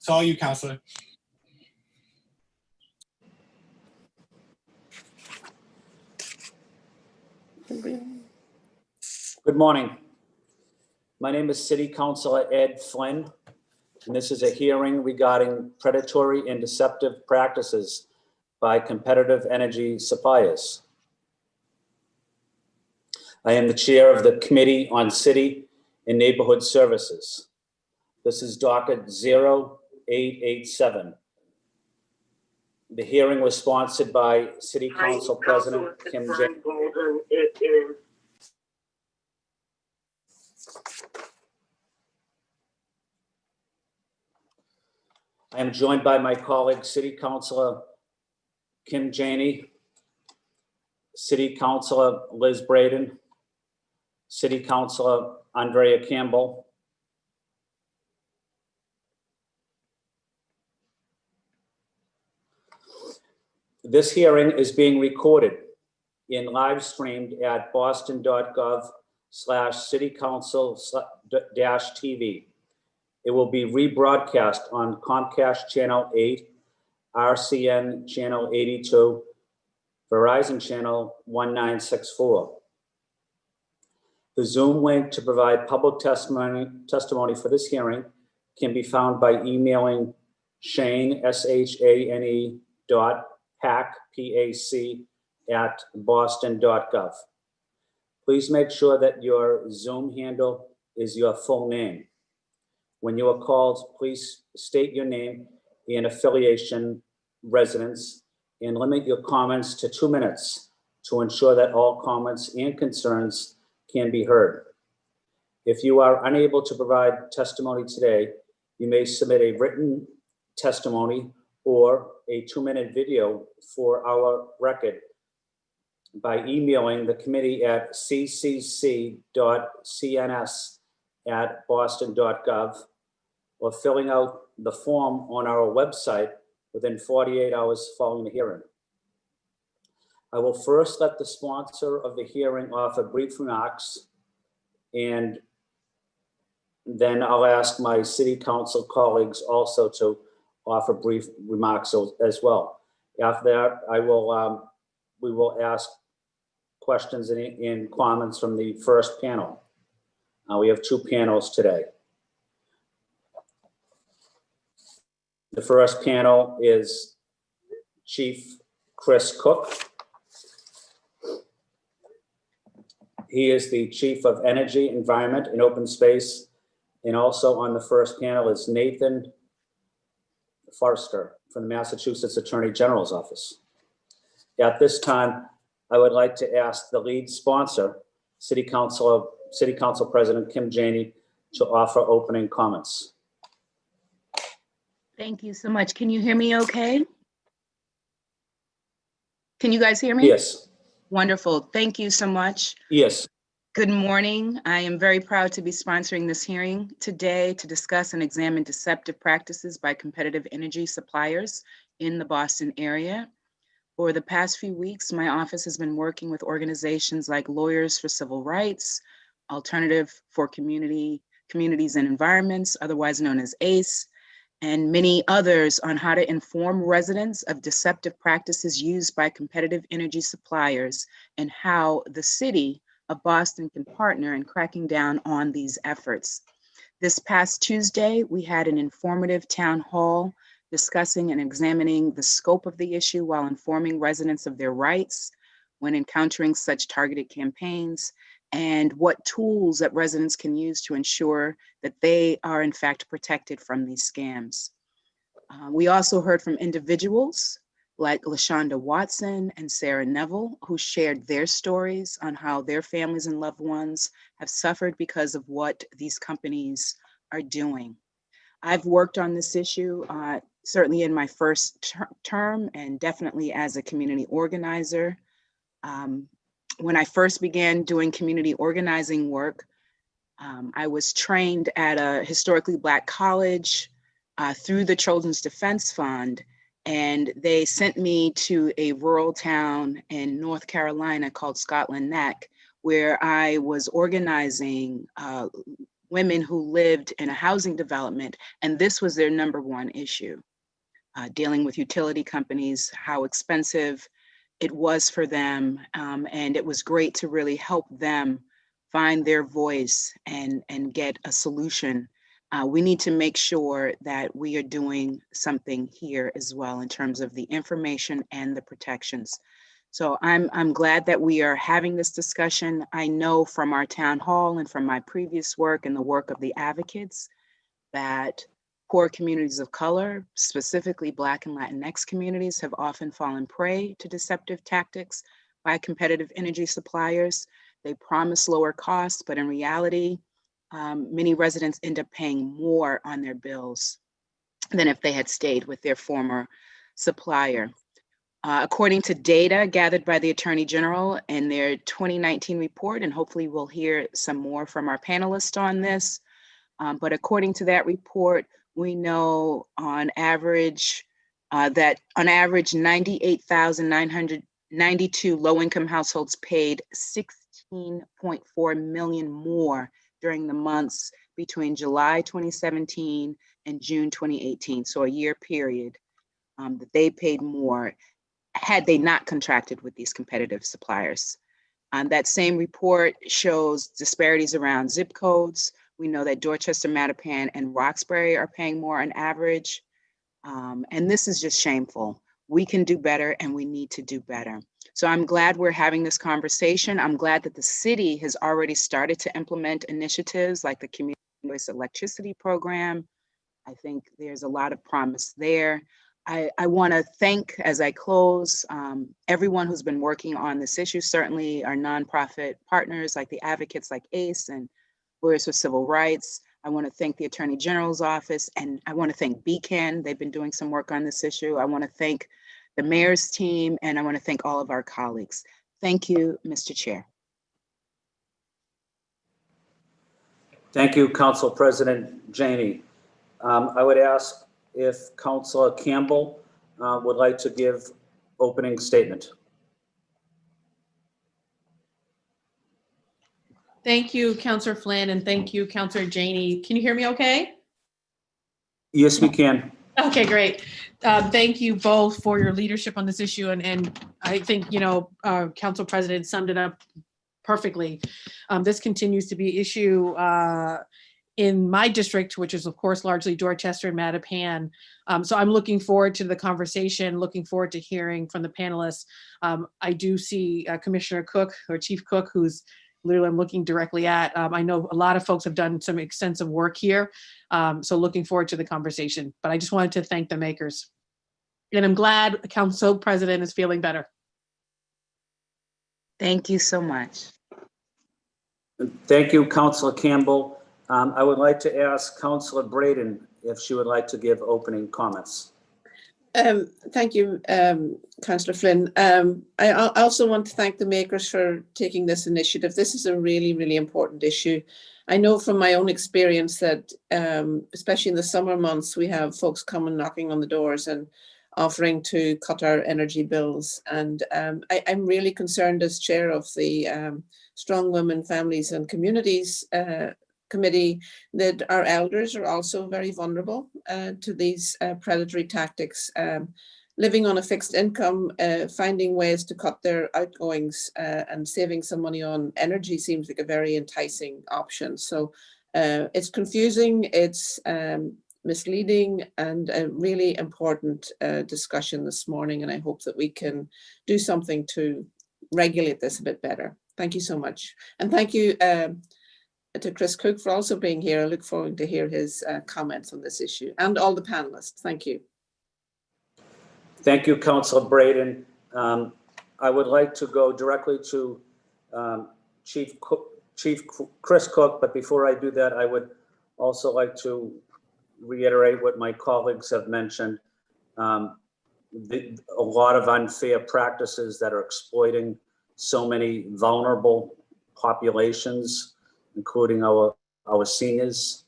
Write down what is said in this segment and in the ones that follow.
It's all you, Counselor. Good morning. My name is City Councilor Ed Flynn, and this is a hearing regarding predatory and deceptive practices by competitive energy suppliers. I am the chair of the Committee on City and Neighborhood Services. This is docket 0887. The hearing was sponsored by City Council President Kim Janey. I am joined by my colleague, City Councilor Kim Janey, City Councilor Liz Braden, City Councilor Andrea Campbell, this hearing is being recorded and live streamed at boston.gov/citycouncil-tv. It will be rebroadcast on Comcast Channel 8, RCN Channel 82, Verizon Channel 1964. The Zoom link to provide public testimony for this hearing can be found by emailing Shane, SHANE, .hack, PAC, @boston.gov. Please make sure that your Zoom handle is your full name. When you are called, please state your name and affiliation, residence, and limit your comments to 2 minutes to ensure that all comments and concerns can be heard. If you are unable to provide testimony today, you may submit a written testimony or a 2-minute video for our record by emailing the committee at ccc.cns@boston.gov or filling out the form on our website within 48 hours following the hearing. I will first let the sponsor of the hearing offer brief remarks, and then I'll ask my city council colleagues also to offer brief remarks as well. After that, we will ask questions and comments from the first panel. We have 2 panels today. The first panel is Chief Chris Cook. He is the Chief of Energy, Environment, and Open Space. And also on the first panel is Nathan Forster from the Massachusetts Attorney General's Office. At this time, I would like to ask the lead sponsor, City Council President Kim Janey, to offer opening comments. Thank you so much. Can you hear me okay? Can you guys hear me? Yes. Wonderful. Thank you so much. Yes. Good morning. I am very proud to be sponsoring this hearing today to discuss and examine deceptive practices by competitive energy suppliers in the Boston area. For the past few weeks, my office has been working with organizations like Lawyers for Civil Rights, Alternative for Communities and Environments, otherwise known as ACE, and many others on how to inform residents of deceptive practices used by competitive energy suppliers and how the city of Boston can partner in cracking down on these efforts. This past Tuesday, we had an informative town hall discussing and examining the scope of the issue while informing residents of their rights when encountering such targeted campaigns and what tools that residents can use to ensure that they are in fact protected from these scams. We also heard from individuals like LaShonda Watson and Sarah Neville, who shared their stories on how their families and loved ones have suffered because of what these companies are doing. I've worked on this issue certainly in my first term and definitely as a community organizer. When I first began doing community organizing work, I was trained at a historically Black college through the Children's Defense Fund, and they sent me to a rural town in North Carolina called Scotland Neck, where I was organizing women who lived in a housing development, and this was their number one issue, dealing with utility companies, how expensive it was for them. And it was great to really help them find their voice and get a solution. We need to make sure that we are doing something here as well in terms of the information and the protections. So I'm glad that we are having this discussion. I know from our town hall and from my previous work and the work of the advocates that poor communities of color, specifically Black and Latinx communities, have often fallen prey to deceptive tactics by competitive energy suppliers. They promise lower costs, but in reality, many residents end up paying more on their bills than if they had stayed with their former supplier. According to data gathered by the Attorney General in their 2019 report, and hopefully we'll hear some more from our panelists on this, but according to that report, we know on average that on average 98,992 low-income households paid 16.4 million more during the months between July 2017 and June 2018, so a year period that they paid more had they not contracted with these competitive suppliers. That same report shows disparities around zip codes. We know that Dorchester, Mattapan, and Roxbury are paying more on average. And this is just shameful. We can do better and we need to do better. So I'm glad we're having this conversation. I'm glad that the city has already started to implement initiatives like the Community Voice Electricity Program. I think there's a lot of promise there. I want to thank, as I close, everyone who's been working on this issue, certainly our nonprofit partners like the advocates like ACE and Lawyers for Civil Rights. I want to thank the Attorney General's office, and I want to thank BCAN. They've been doing some work on this issue. I want to thank the mayor's team, and I want to thank all of our colleagues. Thank you, Mr. Chair. Thank you, Council President Janey. I would ask if Councilor Campbell would like to give opening statement. Thank you, Councilor Flynn, and thank you, Councilor Janey. Can you hear me okay? Yes, we can. Okay, great. Thank you both for your leadership on this issue. And I think, Council President summed it up perfectly. This continues to be an issue in my district, which is of course largely Dorchester and Mattapan. So I'm looking forward to the conversation, looking forward to hearing from the panelists. I do see Commissioner Cook, or Chief Cook, who's literally I'm looking directly at. I know a lot of folks have done some extensive work here. So looking forward to the conversation, but I just wanted to thank the makers. And I'm glad Council President is feeling better. Thank you so much. Thank you, Councilor Campbell. I would like to ask Councilor Braden if she would like to give opening comments. Thank you, Councillor Flynn. I also want to thank the makers for taking this initiative. This is a really, really important issue. I know from my own experience that, especially in the summer months, we have folks coming knocking on the doors and offering to cut our energy bills. And I'm really concerned as chair of the Strong Women, Families and Communities Committee that our elders are also very vulnerable to these predatory tactics. Living on a fixed income, finding ways to cut their outgoings and saving some money on energy seems like a very enticing option. So it's confusing, it's misleading, and a really important discussion this morning. And I hope that we can do something to regulate this a bit better. Thank you so much. And thank you to Chris Cook for also being here. I look forward to hear his comments on this issue, and all the panelists. Thank you. Thank you, Councilor Braden. I would like to go directly to Chief Chris Cook, but before I do that, I would also like to reiterate what my colleagues have mentioned. A lot of unfair practices that are exploiting so many vulnerable populations, including our seniors,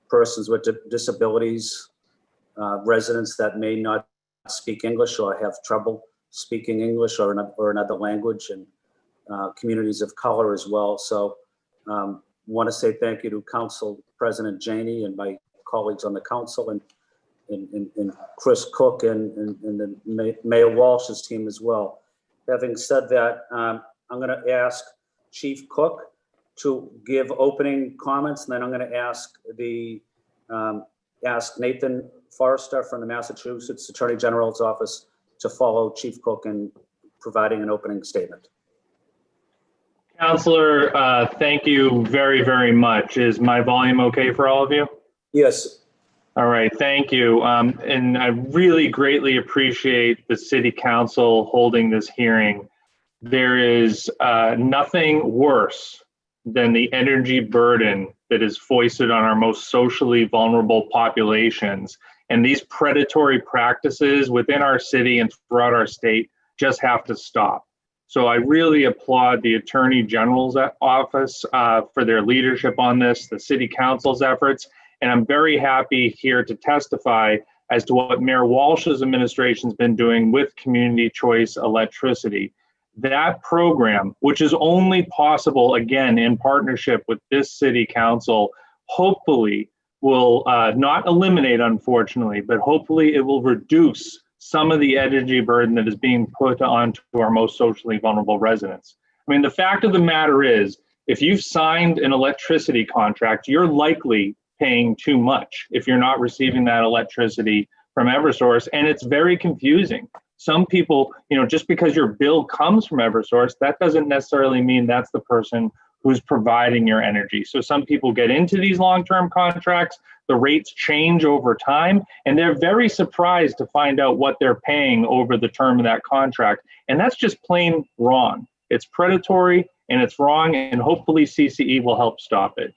persons with disabilities, residents that may not speak English or have trouble speaking English or another language, and communities of color as well. So want to say thank you to Council President Janey and my colleagues on the council, and Chris Cook and the Mayor Walsh's team as well. Having said that, I'm going to ask Chief Cook to give opening comments, and then I'm going to ask Nathan Forrester from the Massachusetts Attorney General's office to follow Chief Cook in providing an opening statement. Counselor, thank you very, very much. Is my volume okay for all of you? Yes. All right, thank you. And I really greatly appreciate the City Council holding this hearing. There is nothing worse than the energy burden that is foisted on our most socially vulnerable populations. And these predatory practices within our city and throughout our state just have to stop. So I really applaud the Attorney General's office for their leadership on this, the City Council's efforts, and I'm very happy here to testify as to what Mayor Walsh's administration has been doing with community choice electricity. That program, which is only possible, again, in partnership with this City Council, hopefully will not eliminate, unfortunately, but hopefully it will reduce some of the energy burden that is being put onto our most socially vulnerable residents. I mean, the fact of the matter is, if you've signed an electricity contract, you're likely paying too much if you're not receiving that electricity from Eversource, and it's very confusing. Some people, just because your bill comes from Eversource, that doesn't necessarily mean that's the person who's providing your energy. So some people get into these long-term contracts, the rates change over time, and they're very surprised to find out what they're paying over the term of that contract. And that's just plain wrong. It's predatory and it's wrong, and hopefully CCE will help stop it.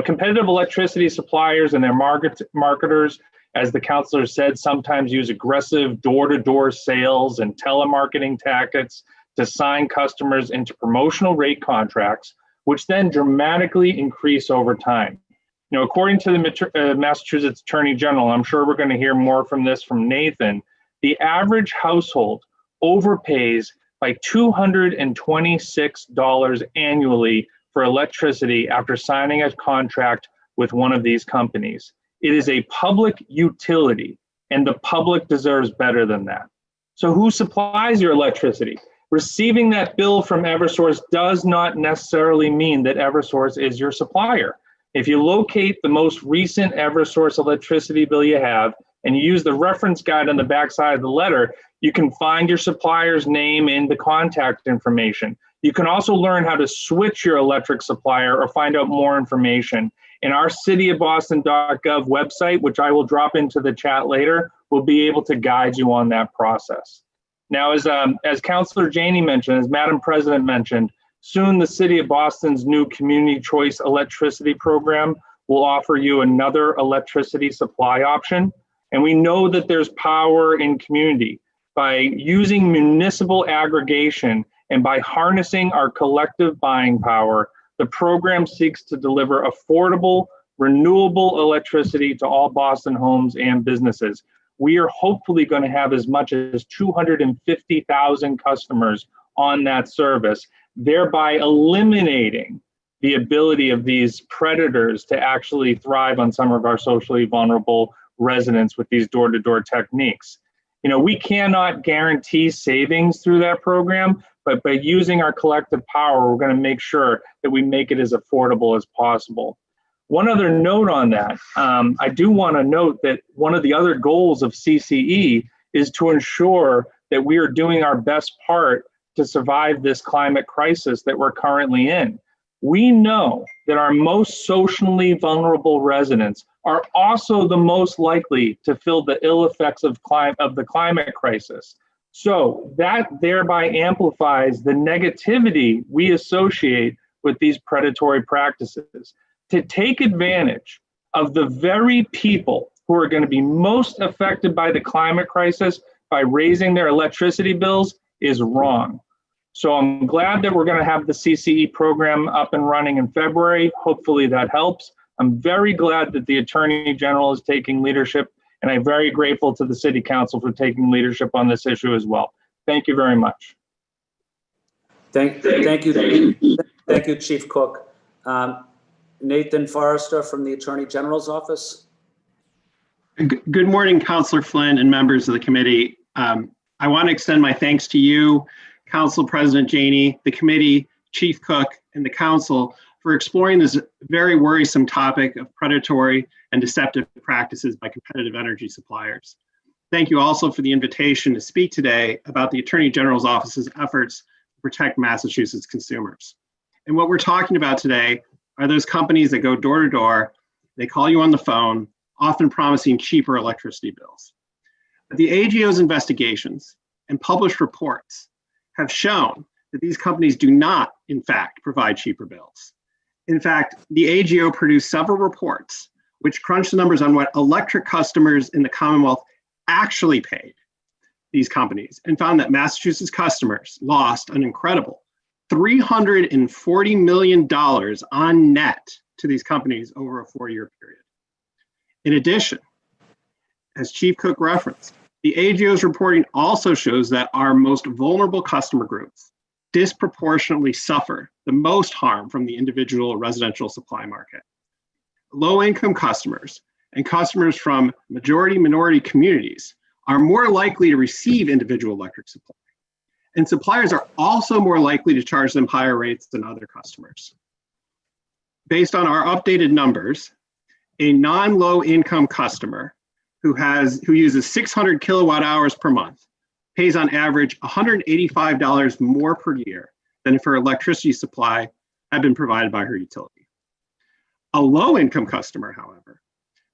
Competitive electricity suppliers and their marketers, as the counselor said, sometimes use aggressive door-to-door sales and telemarketing tactics to sign customers into promotional rate contracts, which then dramatically increase over time. According to the Massachusetts Attorney General, I'm sure we're going to hear more from this from Nathan, the average household overpays by $226 annually for electricity after signing a contract with one of these companies. It is a public utility, and the public deserves better than that. So who supplies your electricity? Receiving that bill from Eversource does not necessarily mean that Eversource is your supplier. If you locate the most recent Eversource electricity bill you have, and you use the reference guide on the backside of the letter, you can find your supplier's name and the contact information. You can also learn how to switch your electric supplier or find out more information. And our cityofboston.gov website, which I will drop into the chat later, will be able to guide you on that process. Now, as Councilor Janey mentioned, as Madam President mentioned, soon the City of Boston's new Community Choice Electricity Program will offer you another electricity supply option. And we know that there's power in community. By using municipal aggregation and by harnessing our collective buying power, the program seeks to deliver affordable, renewable electricity to all Boston homes and businesses. We are hopefully going to have as much as 250,000 customers on that service, thereby eliminating the ability of these predators to actually thrive on some of our socially vulnerable residents with these door-to-door techniques. We cannot guarantee savings through that program, but by using our collective power, we're going to make sure that we make it as affordable as possible. One other note on that, I do want to note that one of the other goals of CCE is to ensure that we are doing our best part to survive this climate crisis that we're currently in. We know that our most socially vulnerable residents are also the most likely to feel the ill effects of the climate crisis. So that thereby amplifies the negativity we associate with these predatory practices. To take advantage of the very people who are going to be most affected by the climate crisis by raising their electricity bills is wrong. So I'm glad that we're going to have the CCE program up and running in February. Hopefully that helps. I'm very glad that the Attorney General is taking leadership, and I'm very grateful to the City Council for taking leadership on this issue as well. Thank you very much. Thank you, Chief Cook. Nathan Forrester from the Attorney General's office. Good morning, Councilor Flynn and members of the committee. I want to extend my thanks to you, Council President Janey, the committee, Chief Cook, and the council for exploring this very worrisome topic of predatory and deceptive practices by competitive energy suppliers. Thank you also for the invitation to speak today about the Attorney General's office's efforts to protect Massachusetts consumers. And what we're talking about today are those companies that go door to door, they call you on the phone, often promising cheaper electricity bills. But the AGO's investigations and published reports have shown that these companies do not, in fact, provide cheaper bills. In fact, the AGO produced several reports which crunched the numbers on what electric customers in the Commonwealth actually paid these companies and found that Massachusetts customers lost an incredible $340 million on net to these companies over a 4-year period. In addition, as Chief Cook referenced, the AGO's reporting also shows that our most vulnerable customer groups disproportionately suffer the most harm from the individual residential supply market. Low-income customers and customers from majority-minority communities are more likely to receive individual electric supply. And suppliers are also more likely to charge them higher rates than other customers. Based on our updated numbers, a non-low income customer who uses 600 kilowatt hours per month pays on average $185 more per year than if her electricity supply had been provided by her utility. A low income customer, however,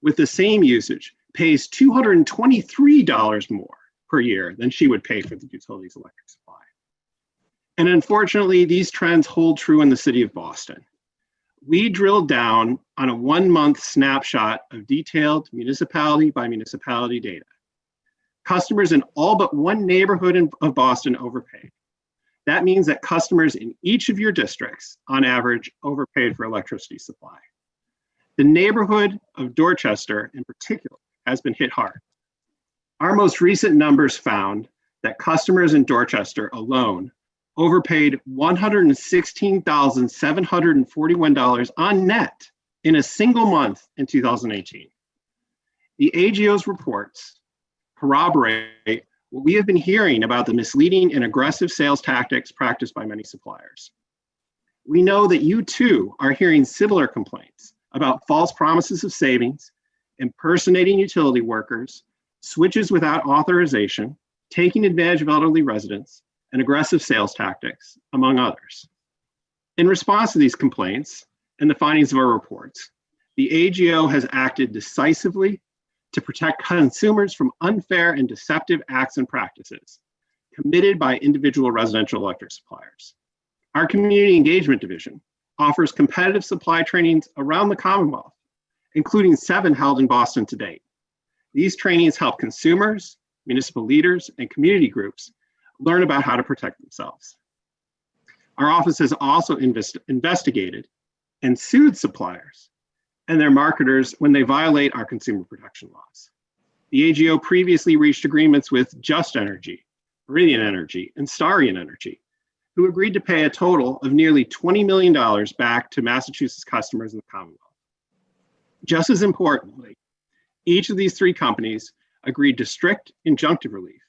with the same usage pays $223 more per year than she would pay for the utility's electric supply. And unfortunately, these trends hold true in the city of Boston. We drilled down on a 1-month snapshot of detailed municipality by municipality data. Customers in all but one neighborhood of Boston overpaid. That means that customers in each of your districts, on average, overpaid for electricity supply. The neighborhood of Dorchester, in particular, has been hit hard. Our most recent numbers found that customers in Dorchester alone overpaid $116,741 on net in a single month in 2018. The AGO's reports corroborate what we have been hearing about the misleading and aggressive sales tactics practiced by many suppliers. We know that you too are hearing similar complaints about false promises of savings, impersonating utility workers, switches without authorization, taking advantage of elderly residents, and aggressive sales tactics, among others. In response to these complaints and the findings of our reports, the AGO has acted decisively to protect consumers from unfair and deceptive acts and practices committed by individual residential electric suppliers. Our Community Engagement Division offers competitive supply trainings around the Commonwealth, including 7 held in Boston to date. These trainings help consumers, municipal leaders, and community groups learn about how to protect themselves. Our office has also investigated and sued suppliers and their marketers when they violate our consumer protection laws. The AGO previously reached agreements with Just Energy, Meridian Energy, and Starian Energy, who agreed to pay a total of nearly $20 million back to Massachusetts customers in the Commonwealth. Just as importantly, each of these 3 companies agreed to strict injunctive relief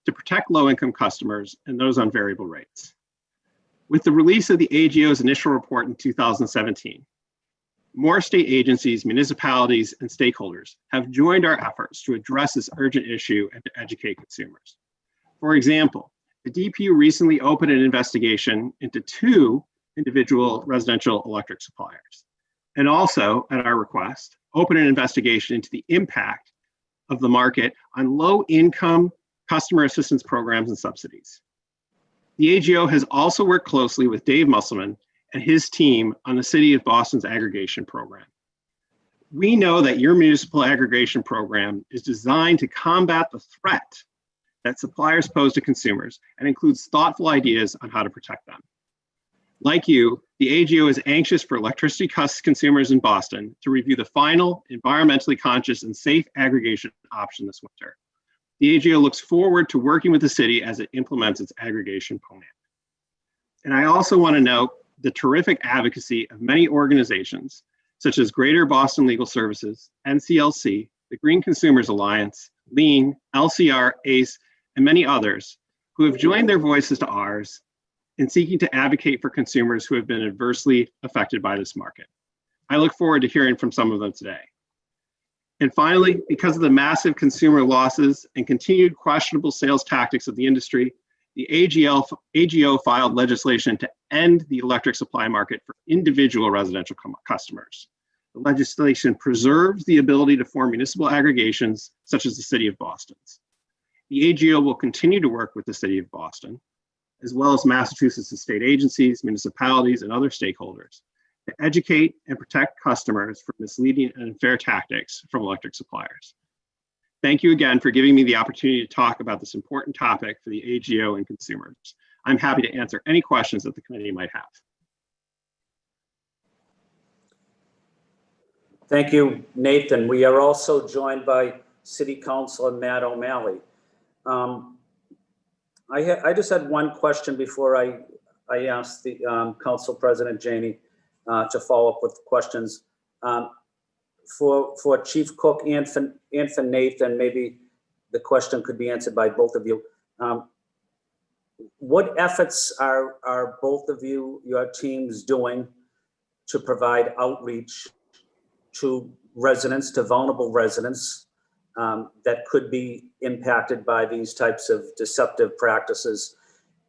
to protect low-income customers and those on variable rates. With the release of the AGO's initial report in 2017, more state agencies, municipalities, and stakeholders have joined our efforts to address this urgent issue and to educate consumers. For example, the DPU recently opened an investigation into 2 individual residential electric suppliers, and also, at our request, opened an investigation into the impact of the market on low-income customer assistance programs and subsidies. The AGO has also worked closely with Dave Musselman and his team on the City of Boston's aggregation program. We know that your municipal aggregation program is designed to combat the threat that suppliers pose to consumers and includes thoughtful ideas on how to protect them. Like you, the AGO is anxious for electricity consumers in Boston to review the final environmentally conscious and safe aggregation option this winter. The AGO looks forward to working with the city as it implements its aggregation plan. And I also want to note the terrific advocacy of many organizations such as Greater Boston Legal Services, NCLC, the Green Consumers Alliance, LEAN, LCR, ACE, and many others who have joined their voices to ours in seeking to advocate for consumers who have been adversely affected by this market. I look forward to hearing from some of them today. And finally, because of the massive consumer losses and continued questionable sales tactics of the industry, the AGO filed legislation to end the electric supply market for individual residential customers. The legislation preserves the ability to form municipal aggregations, such as the City of Boston's. The AGO will continue to work with the City of Boston, as well as Massachusetts state agencies, municipalities, and other stakeholders to educate and protect customers from misleading and unfair tactics from electric suppliers. Thank you again for giving me the opportunity to talk about this important topic for the AGO and consumers. I'm happy to answer any questions that the committee might have. Thank you, Nathan. We are also joined by City Councilor Matt O'Malley. I just had one question before I asked the Council President Janey to follow up with questions. For Chief Cook and for Nathan, maybe the question could be answered by both of you. What efforts are both of you, your teams, doing to provide outreach to residents, to vulnerable residents that could be impacted by these types of deceptive practices?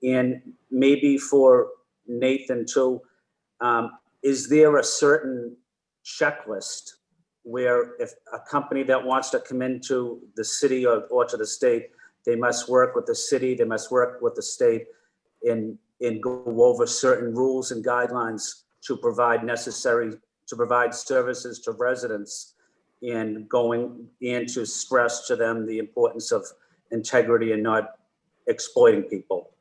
And maybe for Nathan too, is there a certain checklist where if a company that wants to come into the city or to the state, they must work with the city, they must work with the state and go over certain rules and guidelines to provide services to residents, and going in to stress to them the importance of integrity and not exploiting people.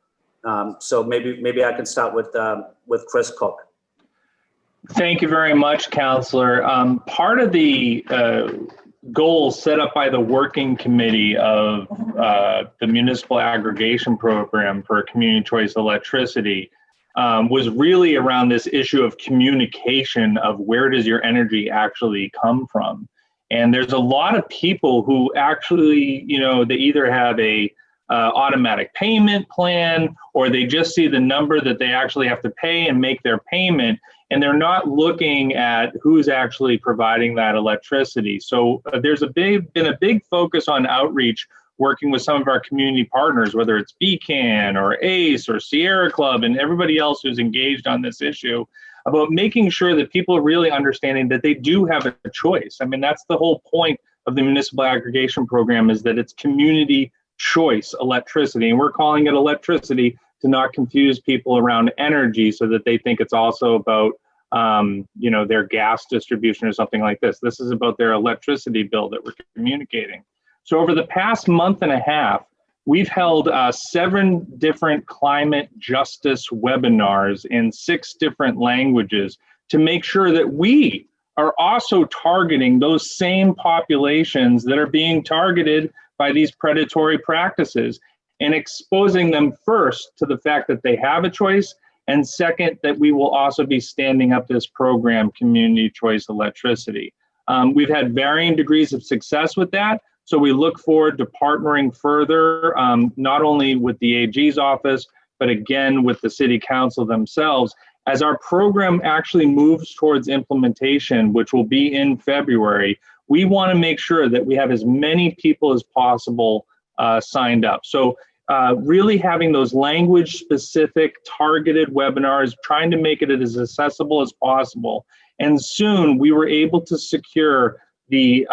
So maybe I can start with Chris Cook. Thank you very much, Councillor. Part of the goals set up by the working committee of the Municipal Aggregation Program for Community Choice Electricity was really around this issue of communication of where does your energy actually come from. And there's a lot of people who actually, they either have a automatic payment plan, or they just see the number that they actually have to pay and make their payment, and they're not looking at who's actually providing that electricity. So there's been a big focus on outreach, working with some of our community partners, whether it's BCAN or ACE or Sierra Club and everybody else who's engaged on this issue, about making sure that people are really understanding that they do have a choice. I mean, that's the whole point of the Municipal Aggregation Program, is that it's community choice electricity. And we're calling it electricity to not confuse people around energy, so that they think it's also about their gas distribution or something like this. This is about their electricity bill that we're communicating. So over the past month and a half, we've held 7 different climate justice webinars in 6 different languages to make sure that we are also targeting those same populations that are being targeted by these predatory practices, and exposing them first to the fact that they have a choice, and second, that we will also be standing up this program, Community Choice Electricity. We've had varying degrees of success with that, so we look forward to partnering further, not only with the AG's office, but again with the City Council themselves, as our program actually moves towards implementation, which will be in February. We want to make sure that we have as many people as possible signed up. So really having those language-specific targeted webinars, trying to make it as accessible as possible. And soon we were able to secure the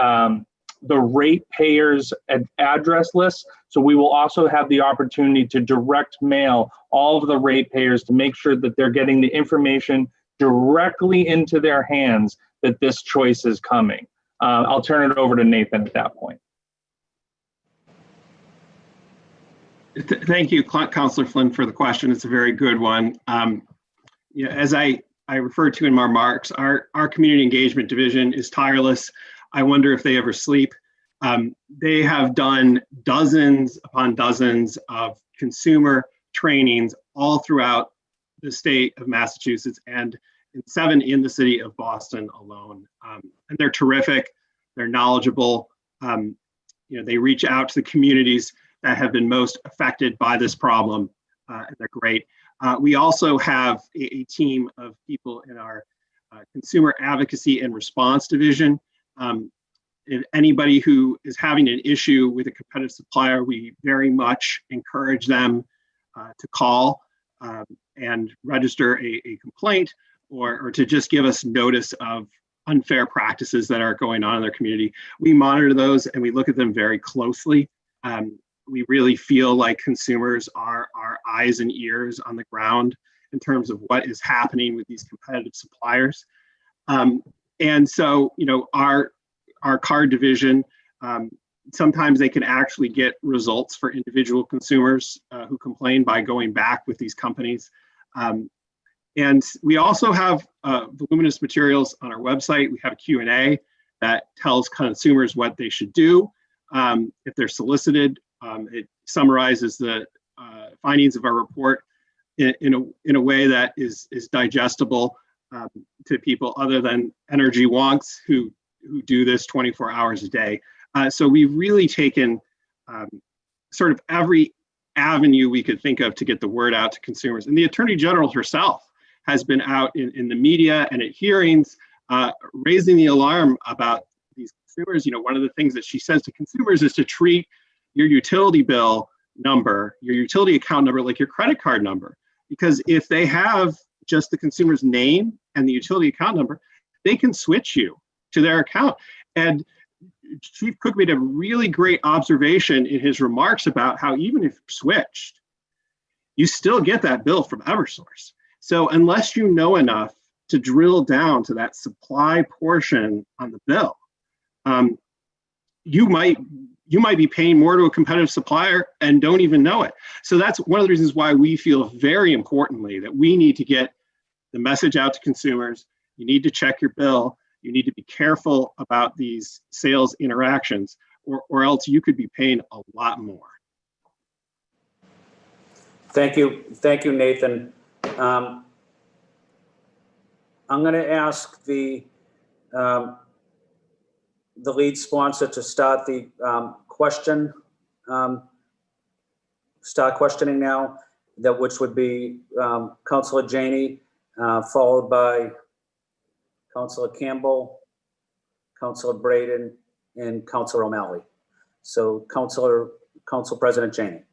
ratepayers address list. So we will also have the opportunity to direct mail all of the ratepayers to make sure that they're getting the information directly into their hands that this choice is coming. I'll turn it over to Nathan at that point. Thank you, Councillor Flynn, for the question. It's a very good one. As I referred to in my remarks, our community engagement division is tireless. I wonder if they ever sleep. They have done dozens upon dozens of consumer trainings all throughout the state of Massachusetts and and 7 in the city of Boston alone. And they're terrific. They're knowledgeable. They reach out to the communities that have been most affected by this problem, and they're great. We also have a team of people in our consumer advocacy and response division. If anybody who is having an issue with a competitive supplier, we very much encourage them to call and register a complaint, or to just give us notice of unfair practices that are going on in their community. We monitor those and we look at them very closely. We really feel like consumers are our eyes and ears on the ground in terms of what is happening with these competitive suppliers. And so, our card division, sometimes they can actually get results for individual consumers who complain by going back with these companies. And we also have voluminous materials on our website. We have a Q&A that tells consumers what they should do if they're solicited. It summarizes the findings of our report in a way that is digestible to people other than energy wonks who do this 24 hours a day. So we've really taken sort of every avenue we could think of to get the word out to consumers. And the Attorney General herself has been out in the media and at hearings raising the alarm about these consumers. One of the things that she says to consumers is to treat your utility bill number, your utility account number, like your credit card number. Because if they have just the consumer's name and the utility account number, they can switch you to their account. And Chief Cook made a really great observation in his remarks about how even if switched, you still get that bill from Eversource. So unless you know enough to drill down to that supply portion on the bill, you might be paying more to a competitive supplier and don't even know it. So that's one of the reasons why we feel very importantly that we need to get the message out to consumers. You need to check your bill. You need to be careful about these sales interactions, or else you could be paying a lot more. Thank you, Nathan. I'm going to ask the lead sponsor to start the start questioning now, which would be Councilor Janey, followed by Councilor Campbell, Councilor Braden, and Councilor O'Malley. So Council President Janey.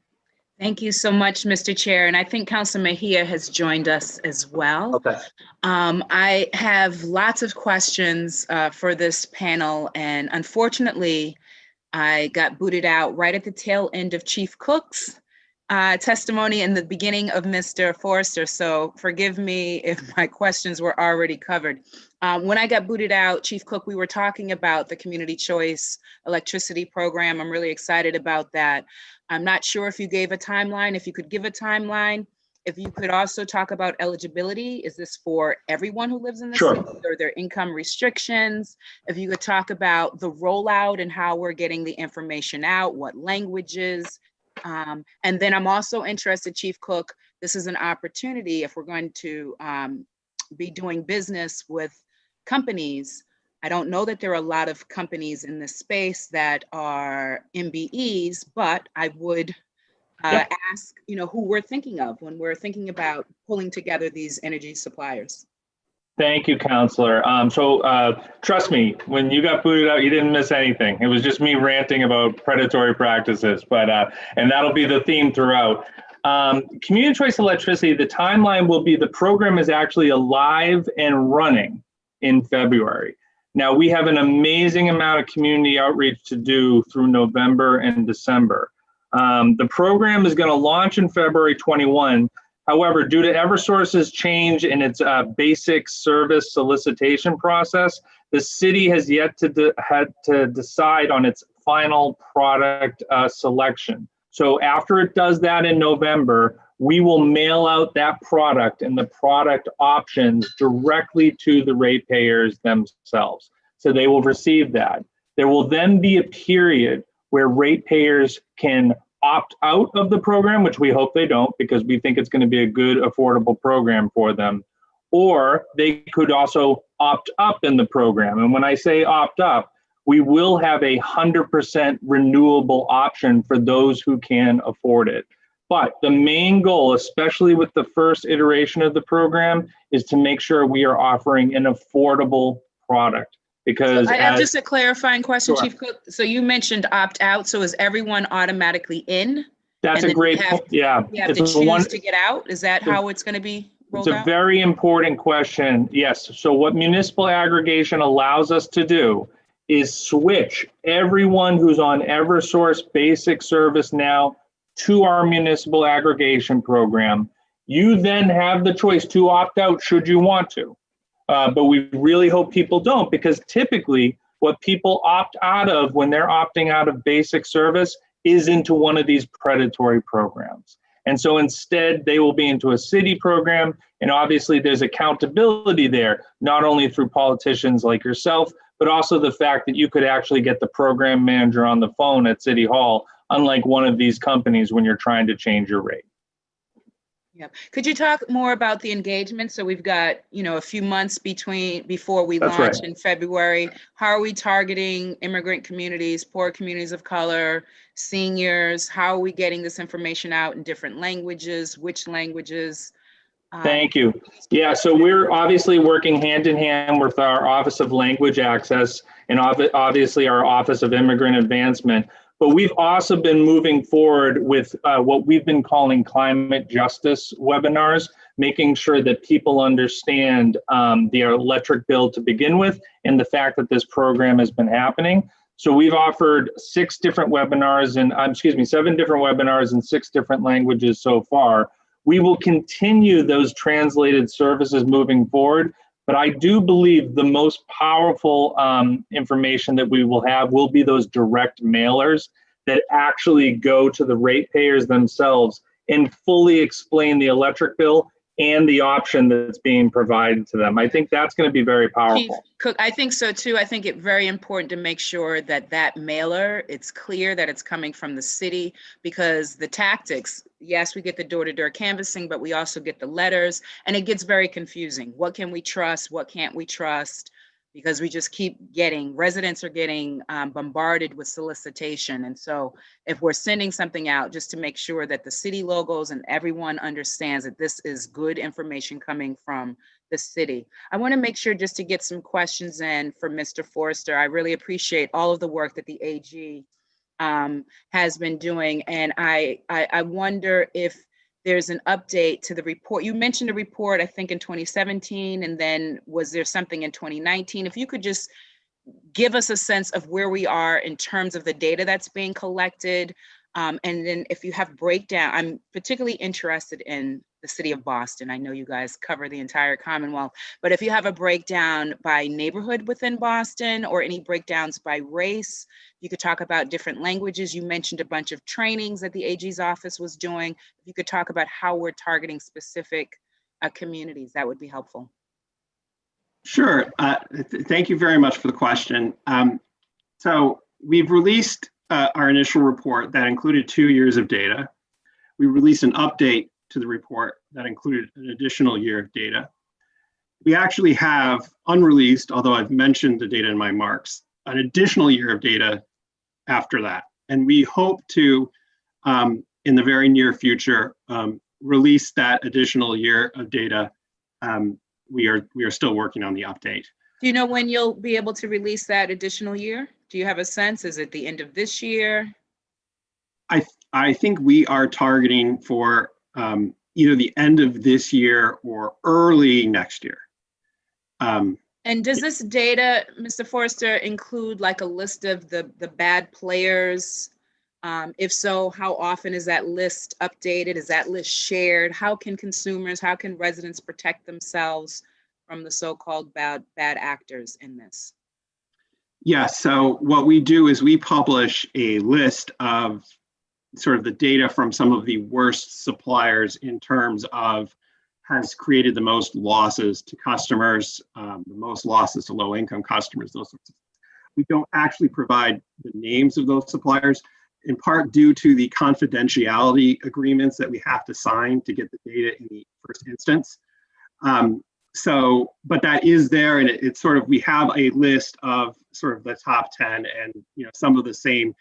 Thank you so much, Mr. Chair. And I think Councilor Mejia has joined us as well. Okay. I have lots of questions for this panel, and unfortunately, I got booted out right at the tail end of Chief Cook's testimony and the beginning of Mr. Forrester. So forgive me if my questions were already covered. When I got booted out, Chief Cook, we were talking about the Community Choice Electricity Program. I'm really excited about that. I'm not sure if you gave a timeline, if you could give a timeline. If you could also talk about eligibility, is this for everyone who lives in the city, or their income restrictions? If you could talk about the rollout and how we're getting the information out, what languages. And then I'm also interested, Chief Cook, this is an opportunity if we're going to be doing business with companies. I don't know that there are a lot of companies in this space that are MBEs, but I would ask, who we're thinking of when we're thinking about pulling together these energy suppliers. Thank you, Counselor. Trust me, when you got booted out, you didn't miss anything. It was just me ranting about predatory practices, and that'll be the theme throughout. Community Choice Electricity, the timeline will be, the program is actually alive and running in February. Now, we have an amazing amount of community outreach to do through November and December. The program is going to launch in February 21. However, due to Eversource's change in its basic service solicitation process, the city has yet to had to decide on its final product selection. So after it does that in November, we will mail out that product and the product options directly to the ratepayers themselves. So they will receive that. There will then be a period where ratepayers can opt out of the program, which we hope they don't, because we think it's going to be a good, affordable program for them, or they could also opt up in the program. And when I say opt up, we will have 100% renewable option for those who can afford it. But the main goal, especially with the first iteration of the program, is to make sure we are offering an affordable product. Because I have just a clarifying question, Sure. Chief Cook. So you mentioned opt out. So is everyone automatically in? That's And a then great we have- point. Yeah. You have It's to a choose to get out? Is that how it's going to be It's rolled a out? very important question. Yes. So what municipal aggregation allows us to do is switch everyone who's on Eversource basic service now to our municipal aggregation program. You then have the choice to opt out should you want to. But we really hope people don't, because typically what people opt out of when they're opting out of basic service is into one of these predatory programs. And so instead, they will be into a city program. And obviously, there's accountability there, not only through politicians like yourself, but also the fact that you could actually get the program manager on the phone at City Hall, unlike one of these companies when you're trying to change your rate. Yeah. Could you talk more about the engagement? So we've got, a few months before we That's launch right. in February. How are we targeting immigrant communities, poor communities of color, seniors? How are we getting this information out in different languages? Which languages? Thank you. Yeah, so we're obviously working hand in hand with our Office of Language Access and obviously our Office of Immigrant Advancement. But we've also been moving forward with what we've been calling climate justice webinars, making sure that people understand the electric bill to begin with and the fact that this program has been happening. So we've offered 7 different webinars in 6 different languages so far. We will continue those translated services moving forward, but I do believe the most powerful information that we will have will be those direct mailers that actually go to the ratepayers themselves and fully explain the electric bill and the option that's being provided to them. I think that's going to be very powerful. Chief Cook, I think so too. I think it's very important to make sure that mailer, it's clear that it's coming from the city, because the tactics, yes, we get the door-to-door canvassing, but we also get the letters, and it gets very confusing. What can we trust? What can't we trust? Because we just keep residents are getting bombarded with solicitation. And so if we're sending something out, just to make sure that the city logos and everyone understands that this is good information coming from the city. I want to make sure, just to get some questions in for Mr. Forrester. I really appreciate all of the work that the AG has been doing. And I wonder if there's an update to the report. You mentioned a report, I think in 2017, and then was there something in 2019? If you could just give us a sense of where we are in terms of the data that's being collected. And then if you have breakdown, I'm particularly interested in the city of Boston. I know you guys cover the entire Commonwealth, but if you have a breakdown by neighborhood within Boston or any breakdowns by race, you could talk about different languages. You mentioned a bunch of trainings that the AG's office was doing. If you could talk about how we're targeting specific communities, that would be helpful. Sure. Thank you very much for the question. So we've released our initial report that included 2 years of data. We released an update to the report that included an additional year of data. We actually have unreleased, although I've mentioned the data in my marks, an additional year of data after that. And we hope to, in the very near future, release that additional year of data. We are still working on the update. Do you know when you'll be able to release that additional year? Do you have a sense? Is it the end of this year? I think we are targeting for either the end of this year or early next year. And does this data, Mr. Forrester, include like a list of the bad players? If so, how often is that list updated? Is that list shared? How can residents protect themselves from the so-called bad actors in this? Yeah, so what we do is we publish a list of sort of the data from some of the worst suppliers in terms of has created the most losses to customers, the most losses to low-income customers, those sorts of things. We don't actually provide the names of those suppliers, in part due to the confidentiality agreements that we have to sign to get the data in the first instance. So, but that is there, and it's sort of, we have a list of sort of the top 10, and some of the same,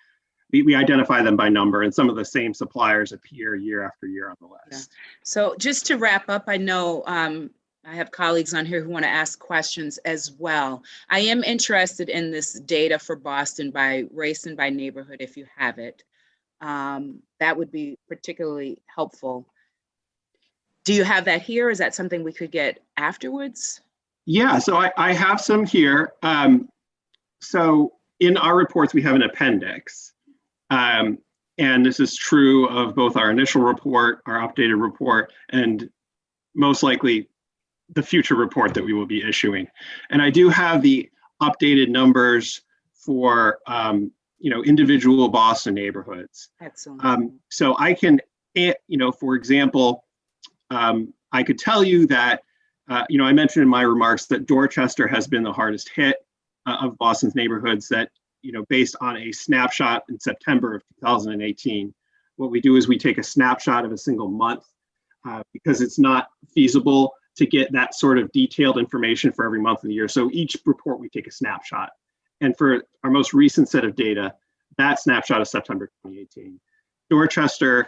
we identify them by number, and some of the same suppliers appear year after year on the list. Yeah. So just to wrap up, I know I have colleagues on here who want to ask questions as well. I am interested in this data for Boston by race and by neighborhood, if you have it. That would be particularly helpful. Do you have that here? Is that something we could get afterwards? Yeah, so I have some here. So in our reports, we have an appendix. And this is true of both our initial report, our updated report, and most likely the future report that we will be issuing. And I do have the updated numbers for individual Boston neighborhoods. Excellent. So I can, for example, I could tell you that, I mentioned in my remarks that Dorchester has been the hardest hit of Boston's neighborhoods, that, based on a snapshot in September of 2018. What we do is we take a snapshot of a single month because it's not feasible to get that sort of detailed information for every month of the year. So each report, we take a snapshot. And for our most recent set of data, that snapshot is September 2018. Dorchester,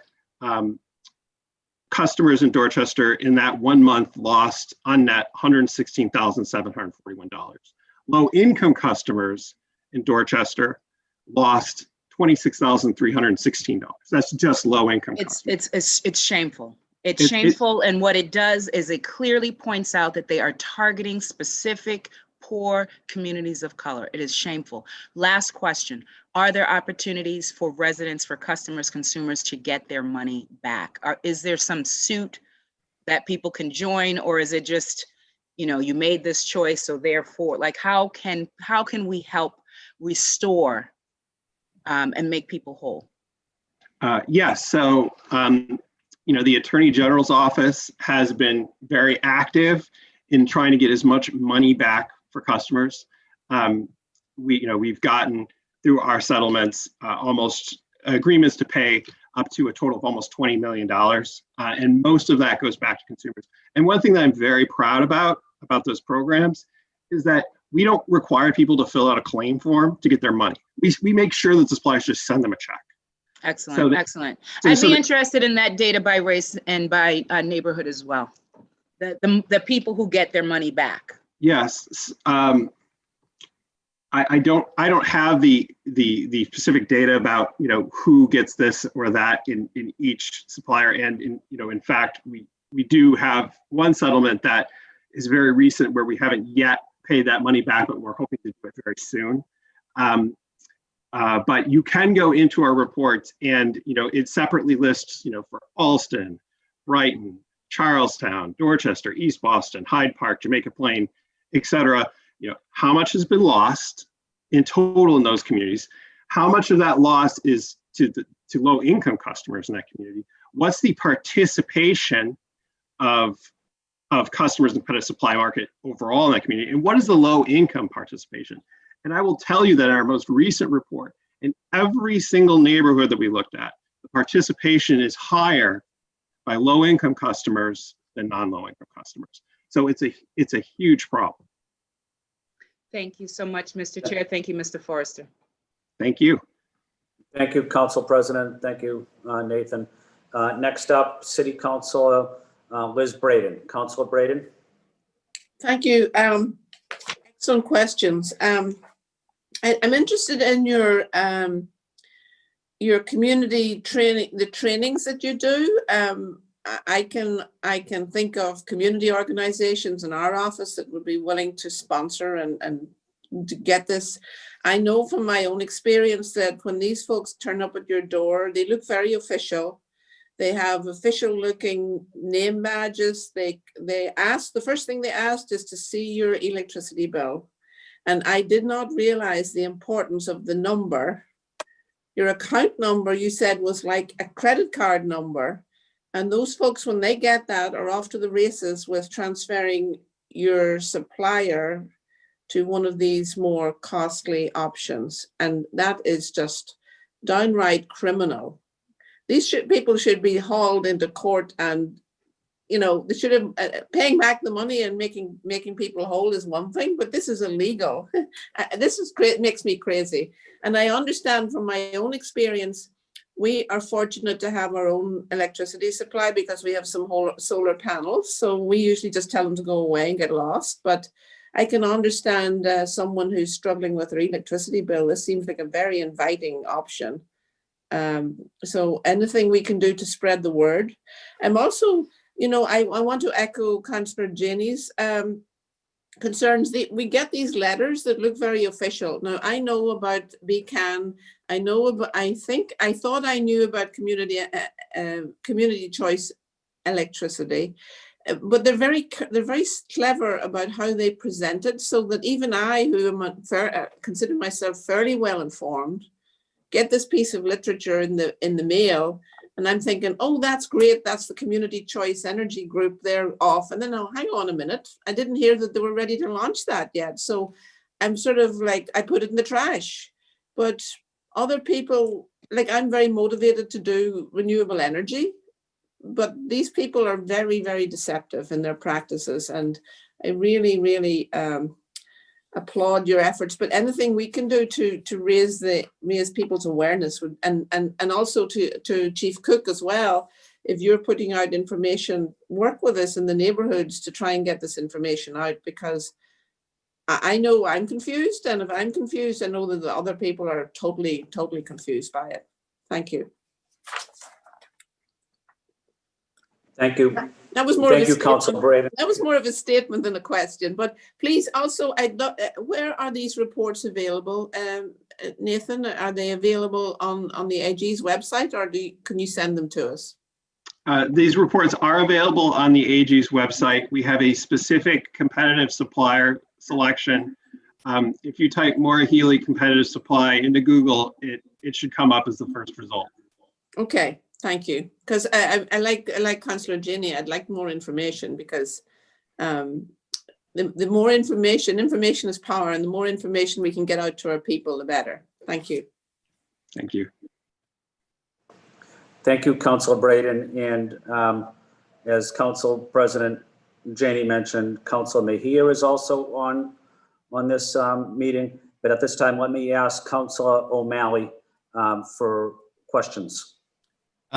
customers in Dorchester in that 1 month lost on net $116,741. Low income customers in Dorchester lost $26,316. That's just low income customers. It's shameful. It's shameful, and what it does is it clearly points out that they are targeting specific poor communities of color. It is shameful. Last question. Are there opportunities for residents, for customers, consumers to get their money back? Is there some suit that people can join, or is it just, you made this choice, so therefore, like, how can we help restore and make people whole? Yes. So, the Attorney General's office has been very active in trying to get as much money back for customers. We've gotten through our settlements almost agreements to pay up to a total of almost $20 million. And most of that goes back to consumers. And one thing that I'm very proud about those programs is that we don't require people to fill out a claim form to get their money. We make sure that the suppliers just send them a check. Excellent, excellent. I'd be interested in that data by race and by neighborhood as well. The people who get their money back. Yes, I don't have the specific data about who gets this or that in each supplier, and in fact we do have one settlement that is very recent where we haven't yet paid that money back, but we're hoping to do it very soon. But you can go into our reports, and it separately lists for Alston, Brighton, Charlestown, Dorchester, East Boston, Hyde Park, Jamaica Plain, etc. How much has been lost in total in those communities? How much of that loss is to low income customers in that community? What's the participation of customers in the competitive supply market overall in that community? And what is the low income participation? And I will tell you that in our most recent report, in every single neighborhood that we looked at, the participation is higher by low income customers than non-low income customers. So it's a huge problem. Thank you so much, Mr. Chair. Thank you, Mr. Forrester. Thank you. Thank you, Council President. Thank you, Nathan. Next up, City Councilor Liz Braden. Councilor Braden. Thank you. Excellent questions. I'm interested in your community training, the trainings that you do. I can think of community organizations in our office that would be willing to sponsor and to get this. I know from my own experience that when these folks turn up at your door, they look very official. They have official looking name badges. They ask, the first thing they asked is to see your electricity bill. And I did not realize the importance of the number. Your account number, you said, was like a credit card number. And those folks, when they get that, are off to the races with transferring your supplier to one of these more costly options. And that is just downright criminal. These people should be hauled into court and they should have paying back the money and making people whole is one thing, but this is illegal. This is great, makes me crazy. And I understand from my own experience, we are fortunate to have our own electricity supply because we have some solar panels. So we usually just tell them to go away and get lost. But I can understand someone who's struggling with their electricity bill. This seems like a very inviting option. So anything we can do to spread the word. I'm also, I want to echo Councillor Janey's concerns. We get these letters that look very official. Now, I know about BCAN. I thought I knew about community choice electricity, but they're very clever about how they present it, so that even I, who am consider myself fairly well informed, get this piece of literature in the mail, and I'm thinking, oh, that's great. That's the Community Choice Energy Group. They're off. And then, oh, hang on a minute. I didn't hear that they were ready to launch that yet. So I'm sort of like, I put it in the trash. But other people, like, I'm very motivated to do renewable energy. But these people are very, very deceptive in their practices. And I really, really applaud your efforts, but anything we can do to raise people's awareness and also to Chief Cook as well. If you're putting out information, work with us in the neighborhoods to try and get this information out, because I know I'm confused, and if I'm confused, I know that the other people are totally confused by it. Thank you. Thank you. That was more Thank of a you, Councilor Braden. That was more of a statement than a question. But please, also, where are these reports available? Nathan, are they available on the AG's website, or can you send them to us? These reports are available on the AG's website. We have a specific competitive supplier selection. If you type Maura Healey competitive supply into Google, it should come up as the first result. Okay. Thank you, because I like Councillor Janey. I'd like more information, because the more information is power, and the more information we can get out to our people, the better. Thank you. Thank you. Thank you, Councilor Braden. And as Council President Janey mentioned, Councilor Mejia is also on this meeting. But at this time, let me ask Councilor O'Malley for questions.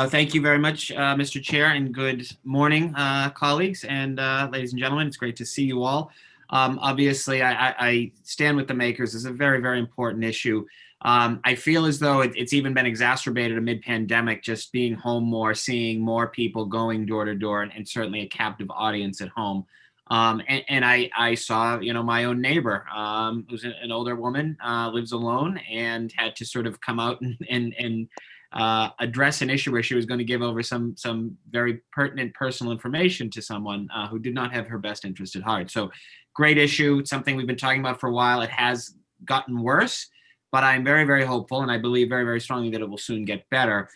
Thank you very much, Mr. Chair, and good morning, colleagues and ladies and gentlemen. It's great to see you all. Obviously, I stand with the makers. It's a very, very important issue. I feel as though it's even been exacerbated amid pandemic, just being home more, seeing more people going door to door, and certainly a captive audience at home. And I saw, my own neighbor, who's an older woman, lives alone, and had to sort of come out and address an issue where she was going to give over some very pertinent personal information to someone who did not have her best interest at heart. So great issue. It's something we've been talking about for a while. It has gotten worse, but I'm very, very hopeful, and I believe very, very strongly that it will soon get better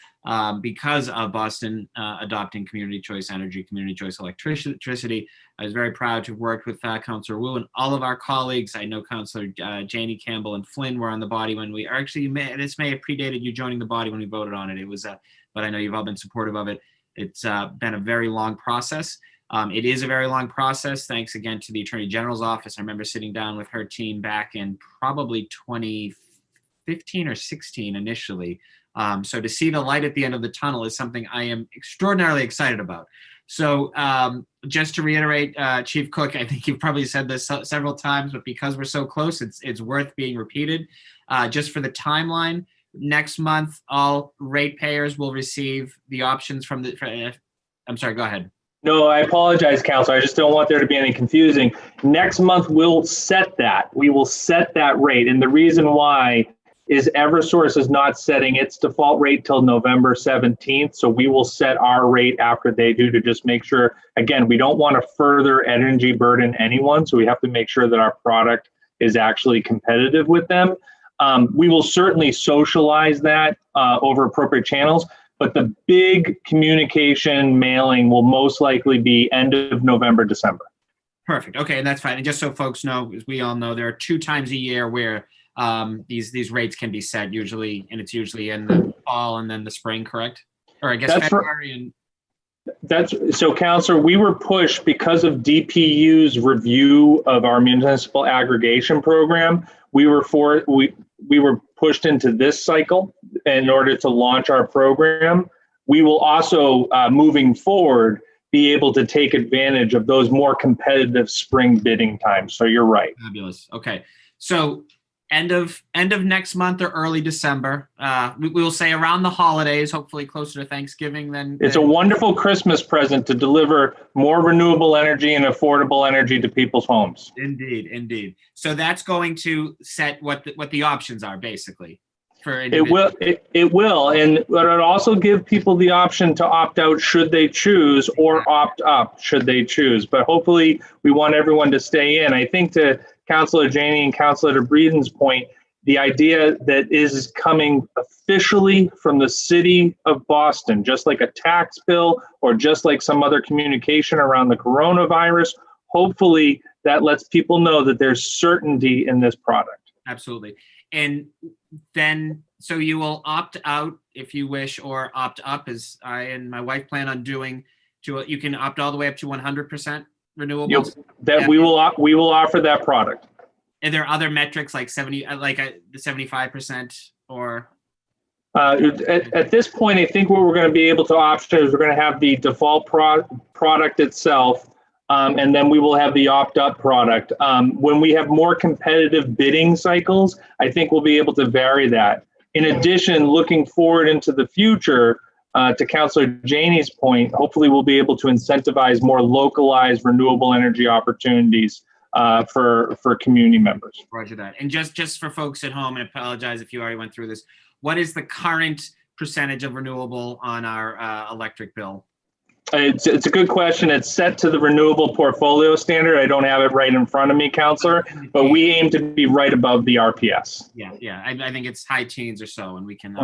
because of Boston adopting community choice energy, community choice electricity. I was very proud to have worked with Councillor Wu and all of our colleagues. I know Councillor Janey Campbell and Flynn were on the body when we actually this may have predated you joining the body when we voted on it. It was, but I know you've all been supportive of it. It's been a very long process. It is a very long process. Thanks again to the Attorney General's office. I remember sitting down with her team back in probably 2015 or 16 initially. So to see the light at the end of the tunnel is something I am extraordinarily excited about. So just to reiterate, Chief Cook, I think you've probably said this several times, but because we're so close, it's worth being repeated. Just for the timeline, next month, all ratepayers will receive the options from the, I'm sorry, go ahead. No, I apologize, Councilor. I just don't want there to be any confusing. Next month, we'll set that. We will set that rate. And the reason why is Eversource is not setting its default rate till November 17th. So we will set our rate after they do, to just make sure, again, we don't want to further energy burden anyone. So we have to make sure that our product is actually competitive with them. We will certainly socialize that over appropriate channels, but the big communication mailing will most likely be end of November, December. Perfect. Okay, and that's fine. And just so folks know, as we all know, there are 2 times a year where these rates can be set, usually, and it's usually in the fall and then the spring, correct? Or I guess That's February and So, Counselor, we were pushed because of DPU's review of our municipal aggregation program. We were pushed into this cycle in order to launch our program. We will also, moving forward, be able to take advantage of those more competitive spring bidding times. So you're right. Fabulous. Okay. So end of next month or early December. We will say around the holidays, hopefully closer to Thanksgiving. It's a wonderful Christmas present to deliver more renewable energy and affordable energy to people's homes. Indeed, indeed. So that's going to set what the options are, basically. It will, and it'll also give people the option to opt out should they choose, or opt up should they choose. But hopefully, we want everyone to stay in. I think to Councilor Janey and Councilor Breeden's point, the idea that is coming officially from the city of Boston, just like a tax bill or just like some other communication around the coronavirus, hopefully that lets people know that there's certainty in this product. Absolutely. And then, so you will opt out if you wish, or opt up, as I and my wife plan on doing. You can opt all the way up to 100% renewables. We will offer that product. Are there other metrics like the 75% or? At this point, I think what we're going to be able to option is we're going to have the default product itself. And then we will have the opt-up product. When we have more competitive bidding cycles, I think we'll be able to vary that. In addition, looking forward into the future, to Councilor Janey's point, hopefully we'll be able to incentivize more localized renewable energy opportunities for community members. Roger that. And just for folks at home, and I apologize if you already went through this, what is the current percentage of renewable on our electric bill? It's a good question. It's set to the renewable portfolio standard. I don't have it right in front of me, Counselor, but we aim to be right above the RPS. Yeah. I think it's high teens or so, and we can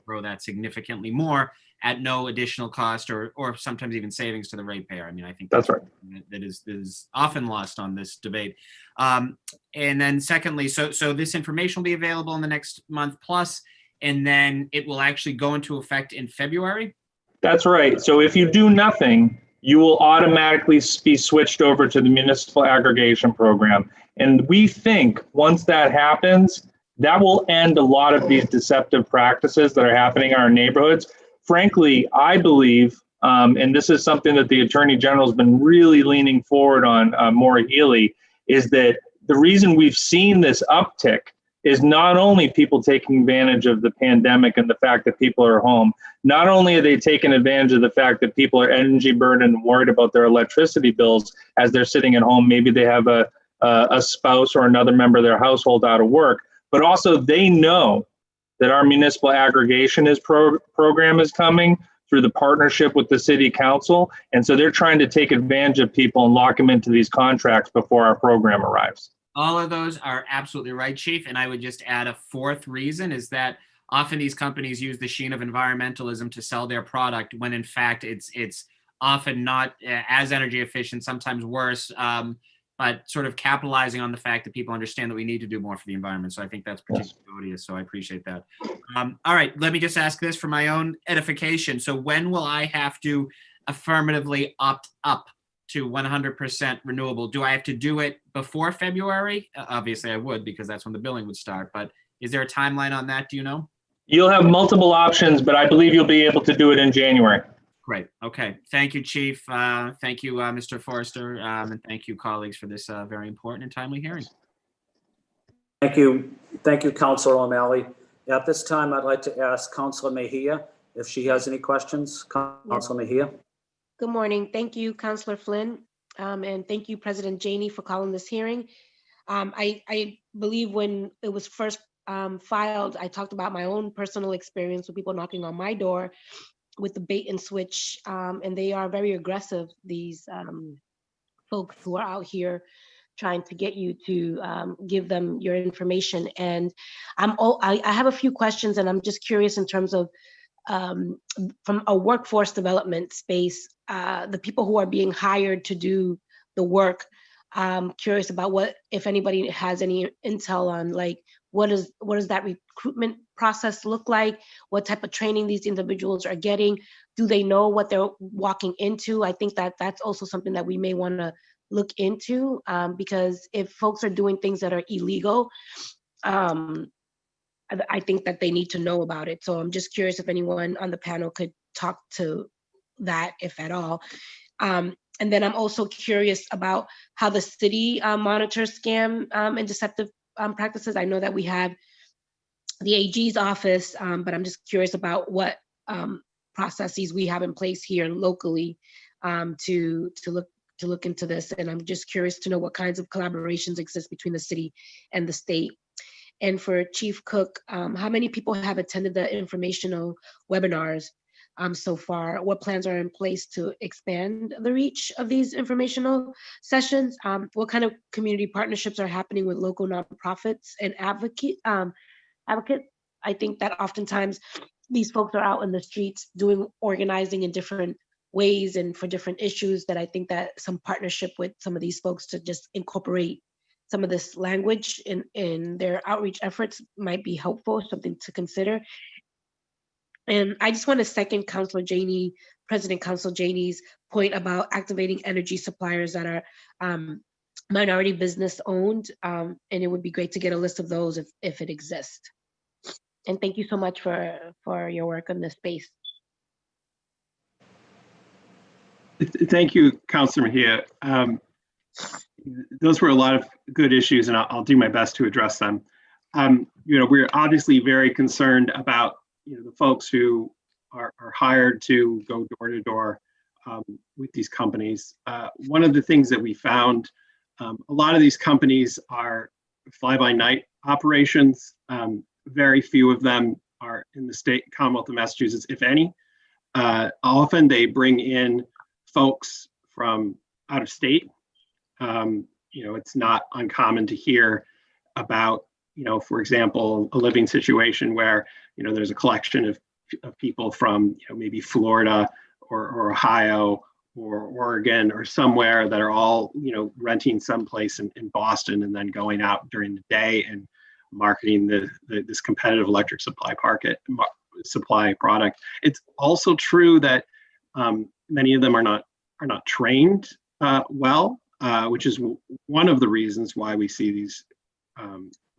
grow that significantly more at no additional cost or sometimes even savings to the ratepayer. I mean, I think that's right. That is often lost on this debate. And then secondly, so this information will be available in the next month plus, and then it will actually go into effect in February. That's right. So if you do nothing, you will automatically be switched over to the municipal aggregation program. And we think once that happens, that will end a lot of these deceptive practices that are happening in our neighborhoods. Frankly, I believe, and this is something that the Attorney General has been really leaning forward on, Maura Healey, is that the reason we've seen this uptick is not only people taking advantage of the pandemic and the fact that people are home, not only are they taking advantage of the fact that people are energy burdened and worried about their electricity bills as they're sitting at home, maybe they have a spouse or another member of their household out of work, but also they know that our municipal aggregation program is coming through the partnership with the city council. And so they're trying to take advantage of people and lock them into these contracts before our program arrives. All of those are absolutely right, Chief. And I would just add a fourth reason is that often these companies use the sheen of environmentalism to sell their product when in fact it's often not as energy efficient, sometimes worse, but sort of capitalizing on the fact that people understand that we need to do more for the environment. So I think that's particularly odious. So I appreciate that. All right, let me just ask this for my own edification. So when will I have to affirmatively opt up to 100% renewable? Do I have to do it before February? Obviously I would, because that's when the billing would start, but is there a timeline on that? Do you know? You'll have multiple options, but I believe you'll be able to do it in January. Great. Okay. Thank you, Chief. Thank you, Mr. Forrester, and thank you, colleagues, for this very important and timely hearing. Thank you, Councilor O'Malley. At this time, I'd like to ask Councilor Mejia if she has any questions. Councilor Mejia. Good morning. Thank you, Councilor Flynn, and thank you, President Janey, for calling this hearing. I believe when it was first filed, I talked about my own personal experience with people knocking on my door with the bait and switch, and they are very aggressive, these folks who are out here trying to get you to give them your information. And I have a few questions, and I'm just curious in terms of from a workforce development space, the people who are being hired to do the work. I'm curious about what, if anybody has any intel on, like, what does that recruitment process look like? What type of training these individuals are getting? Do they know what they're walking into? I think that that's also something that we may want to look into, because if folks are doing things that are illegal, I think that they need to know about it. So I'm just curious if anyone on the panel could talk to that, if at all. And then I'm also curious about how the city monitors scam and deceptive practices. I know that we have the AG's office, but I'm just curious about what processes we have in place here locally to look into this. And I'm just curious to know what kinds of collaborations exist between the city and the state. And for Chief Cook, how many people have attended the informational webinars so far? What plans are in place to expand the reach of these informational sessions? What kind of community partnerships are happening with local nonprofits and advocates? I think that oftentimes these folks are out in the streets doing organizing in different ways and for different issues, that I think that some partnership with some of these folks to just incorporate some of this language in their outreach efforts might be helpful, something to consider. And I just want to second Councilor Janey, President Council Janey's point about activating energy suppliers that are minority business owned. And it would be great to get a list of those if it exists. And thank you so much for your work on this space. Thank you, Councilor Mejia. Those were a lot of good issues, and I'll do my best to address them. We're obviously very concerned about the folks who are hired to go door to door with these companies. One of the things that we found, a lot of these companies are fly-by-night operations. Very few of them are in the state Commonwealth of Massachusetts, if any. Often they bring in folks from out of state. It's not uncommon to hear about, for example, a living situation where, there's a collection of people from, maybe Florida or Ohio or Oregon or somewhere that are all, renting someplace in Boston and then going out during the day and marketing this competitive electric supply product. It's also true that many of them are not trained well. Which is one of the reasons why we see these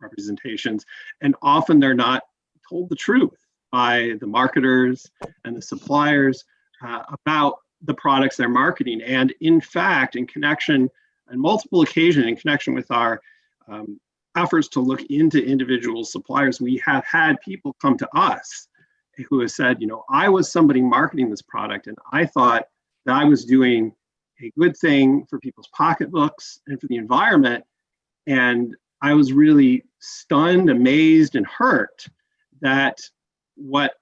representations. And often they're not told the truth by the marketers and the suppliers about the products they're marketing. And in fact, on multiple occasions, in connection with our efforts to look into individual suppliers, we have had people come to us who have said, I was somebody marketing this product and I thought that I was doing a good thing for people's pocketbooks and for the environment. And I was really stunned, amazed, and hurt that what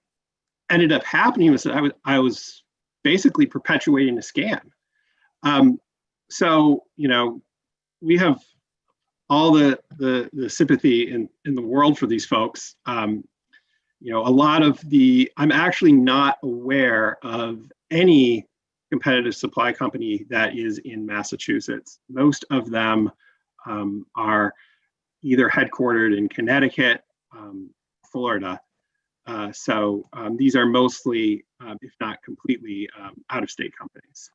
ended up happening was that I was basically perpetuating a scam. So, we have all the sympathy in the world for these folks. A lot of I'm actually not aware of any competitive supply company that is in Massachusetts. Most of them are either headquartered in Connecticut, Florida. So these are mostly, if not completely, out-of-state companies.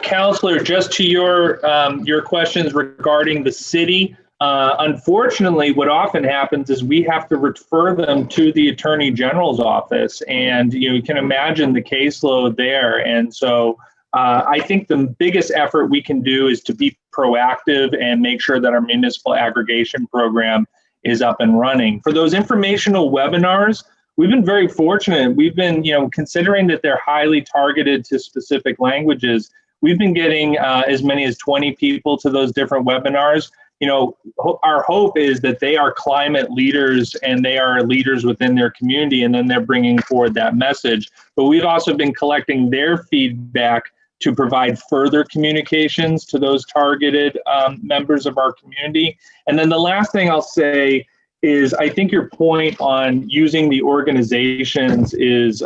Counselor, just to your questions regarding the city. Unfortunately, what often happens is we have to refer them to the Attorney General's office, and you can imagine the caseload there. And so I think the biggest effort we can do is to be proactive and make sure that our municipal aggregation program is up and running. For those informational webinars, we've been very fortunate. We've been, considering that they're highly targeted to specific languages, we've been getting as many as 20 people to those different webinars. Our hope is that they are climate leaders and they are leaders within their community, and then they're bringing forward that message. But we've also been collecting their feedback to provide further communications to those targeted members of our community. And then the last thing I'll say is I think your point on using the organizations is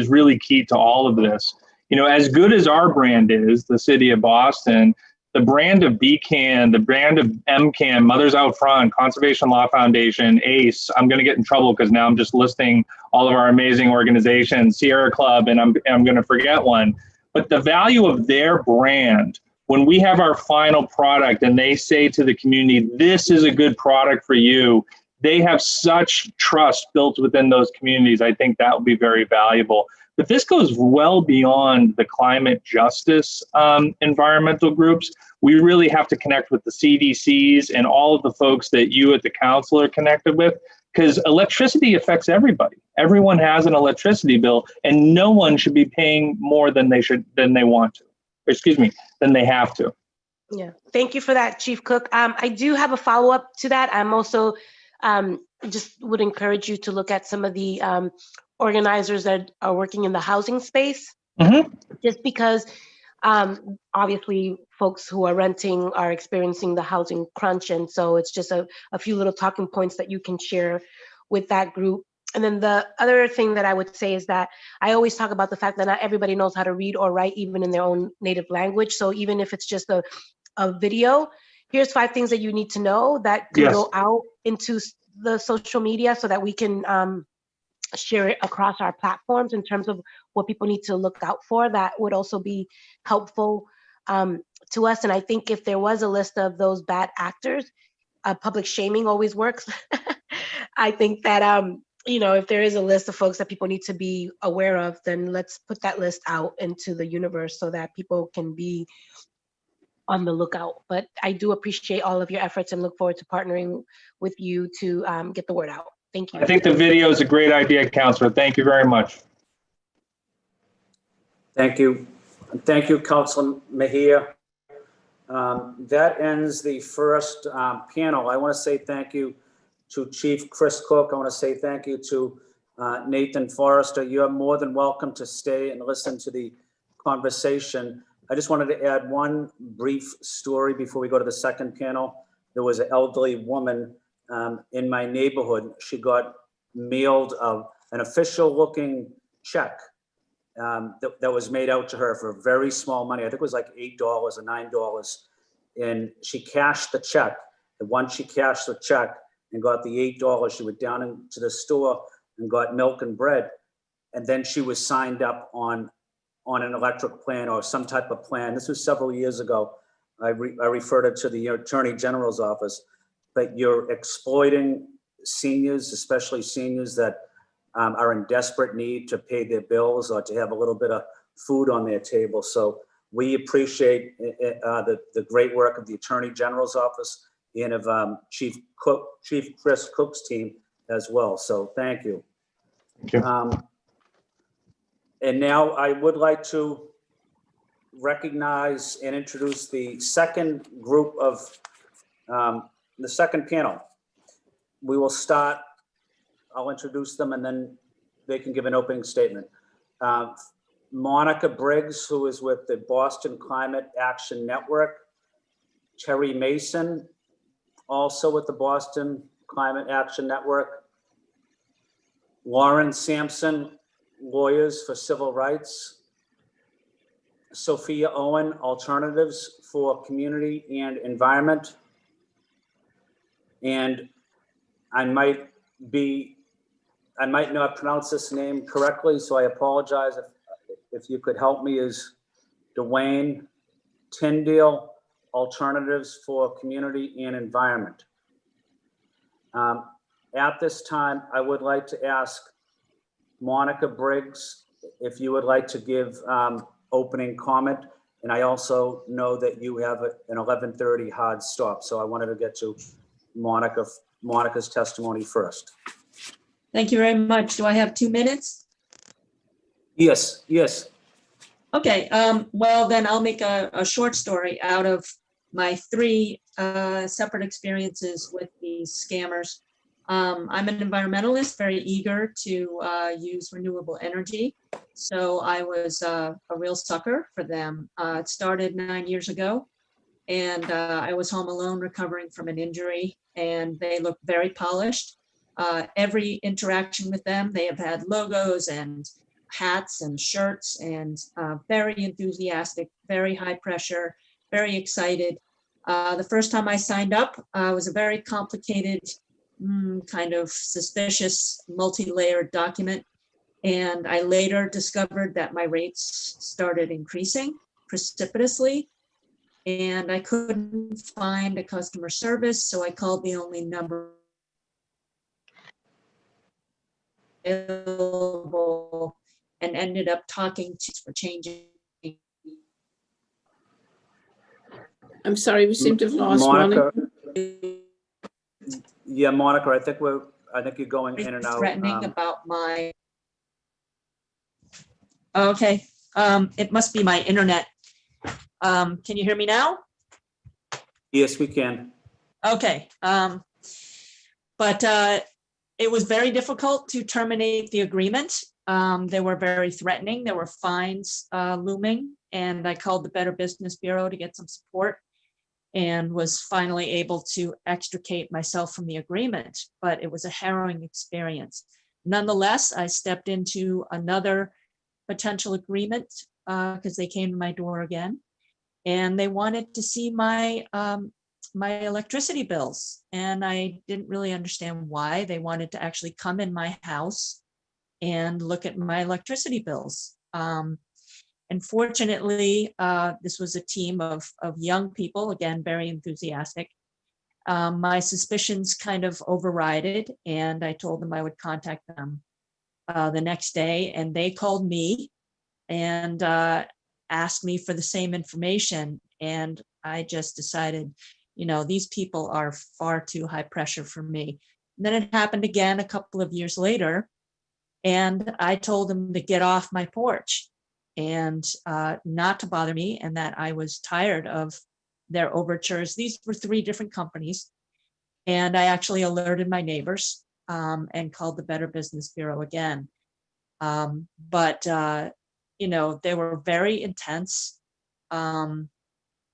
really key to all of this. As good as our brand is, the city of Boston, the brand of BCAN, the brand of MCAN, Mothers Out Front, Conservation Law Foundation, ACE. I'm going to get in trouble because now I'm just listing all of our amazing organizations, Sierra Club, and I'm going to forget one. But the value of their brand, when we have our final product and they say to the community, this is a good product for you, they have such trust built within those communities. I think that will be very valuable. But this goes well beyond the climate justice environmental groups. We really have to connect with the CDCs and all of the folks that you at the council are connected with, because electricity affects everybody. Everyone has an electricity bill, and no one should be paying more than they want to. Excuse me, than they have to. Yeah, thank you for that, Chief Cook. I do have a follow-up to that. I'm also just would encourage you to look at some of the organizers that are working in the housing space, just because obviously folks who are renting are experiencing the housing crunch. And so it's just a few little talking points that you can share with that group. And then the other thing that I would say is that I always talk about the fact that not everybody knows how to read or write, even in their own native language. So even if it's just a video, here's 5 things that you need to know that can go out into the social media so that we can share it across our platforms in terms of what people need to look out for. That would also be helpful to us. And I think if there was a list of those bad actors, public shaming always works. I think that, if there is a list of folks that people need to be aware of, then let's put that list out into the universe so that people can be on the lookout. But I do appreciate all of your efforts and look forward to partnering with you to get the word out. Thank you. I think the video is a great idea, Councilor. Thank you very much. Thank you. Thank you, Councilor Mejia. That ends the first panel. I want to say thank you to Chief Chris Cook. I want to say thank you to Nathan Forrester. You're more than welcome to stay and listen to the conversation. I just wanted to add one brief story before we go to the second panel. There was an elderly woman in my neighborhood. She got mailed an official-looking check that was made out to her for very small money. I think it was like $8 or $9. And she cashed the check. And once she cashed the check and got the $8, she went down into the store and got milk and bread. And then she was signed up on an electric plan or some type of plan. This was several years ago. I referred it to the Attorney General's office. But you're exploiting seniors, especially seniors that are in desperate need to pay their bills or to have a little bit of food on their table. So we appreciate the great work of the Attorney General's office and of Chief Chris Cook's team as well. So thank you. Thank you. And now I would like to recognize and introduce the second group of the second panel. We will start, I'll introduce them and then they can give an opening statement. Monica Briggs, who is with the Boston Climate Action Network. Terry Mason, also with the Boston Climate Action Network. Lauren Sampson, Lawyers for Civil Rights. Sophia Owen, Alternatives for Community and Environment. And I might not pronounce this name correctly, so I apologize if you could help me, is Dwayne Tyndale, Alternatives for Community and Environment. At this time, I would like to ask Monica Briggs if you would like to give opening comment. And I also know that you have an 11:30 hard stop, so I wanted to get to Monica's testimony first. Thank you very much. Do I have 2 minutes? Yes, yes. Okay, well then I'll make a short story out of my 3 separate experiences with these scammers. I'm an environmentalist, very eager to use renewable energy. So I was a real sucker for them. It started 9 years ago, and I was home alone recovering from an injury, and they looked very polished. Every interaction with them, they have had logos and hats and shirts, and very enthusiastic, very high pressure, very excited. The first time I signed up was a very complicated, kind of suspicious, multi-layered document. And I later discovered that my rates started increasing precipitously, and I couldn't find a customer service, so I called the only number available and ended up talking to for changing. I'm sorry, we seem to have lost Monica. Monica. Yeah, Monica, I think you're going in and out. Threatening about my. Okay, it must be my internet. Can you hear me now? Yes, we can. Okay, but it was very difficult to terminate the agreement. They were very threatening. There were fines looming, and I called the Better Business Bureau to get some support and was finally able to extricate myself from the agreement, but it was a harrowing experience. Nonetheless, I stepped into another potential agreement because they came to my door again, and they wanted to see my my electricity bills, and I didn't really understand why. They wanted to actually come in my house and look at my electricity bills. And fortunately, this was a team of young people, again, very enthusiastic. My suspicions kind of overrided, and I told them I would contact them the next day, and they called me and asked me for the same information. And I just decided, you know, these people are far too high pressure for me. And then it happened again a couple of years later, and I told them to get off my porch and not to bother me, and that I was tired of their overtures. These were 3 different companies, and I actually alerted my neighbors and called the Better Business Bureau again. But you know, they were very intense, and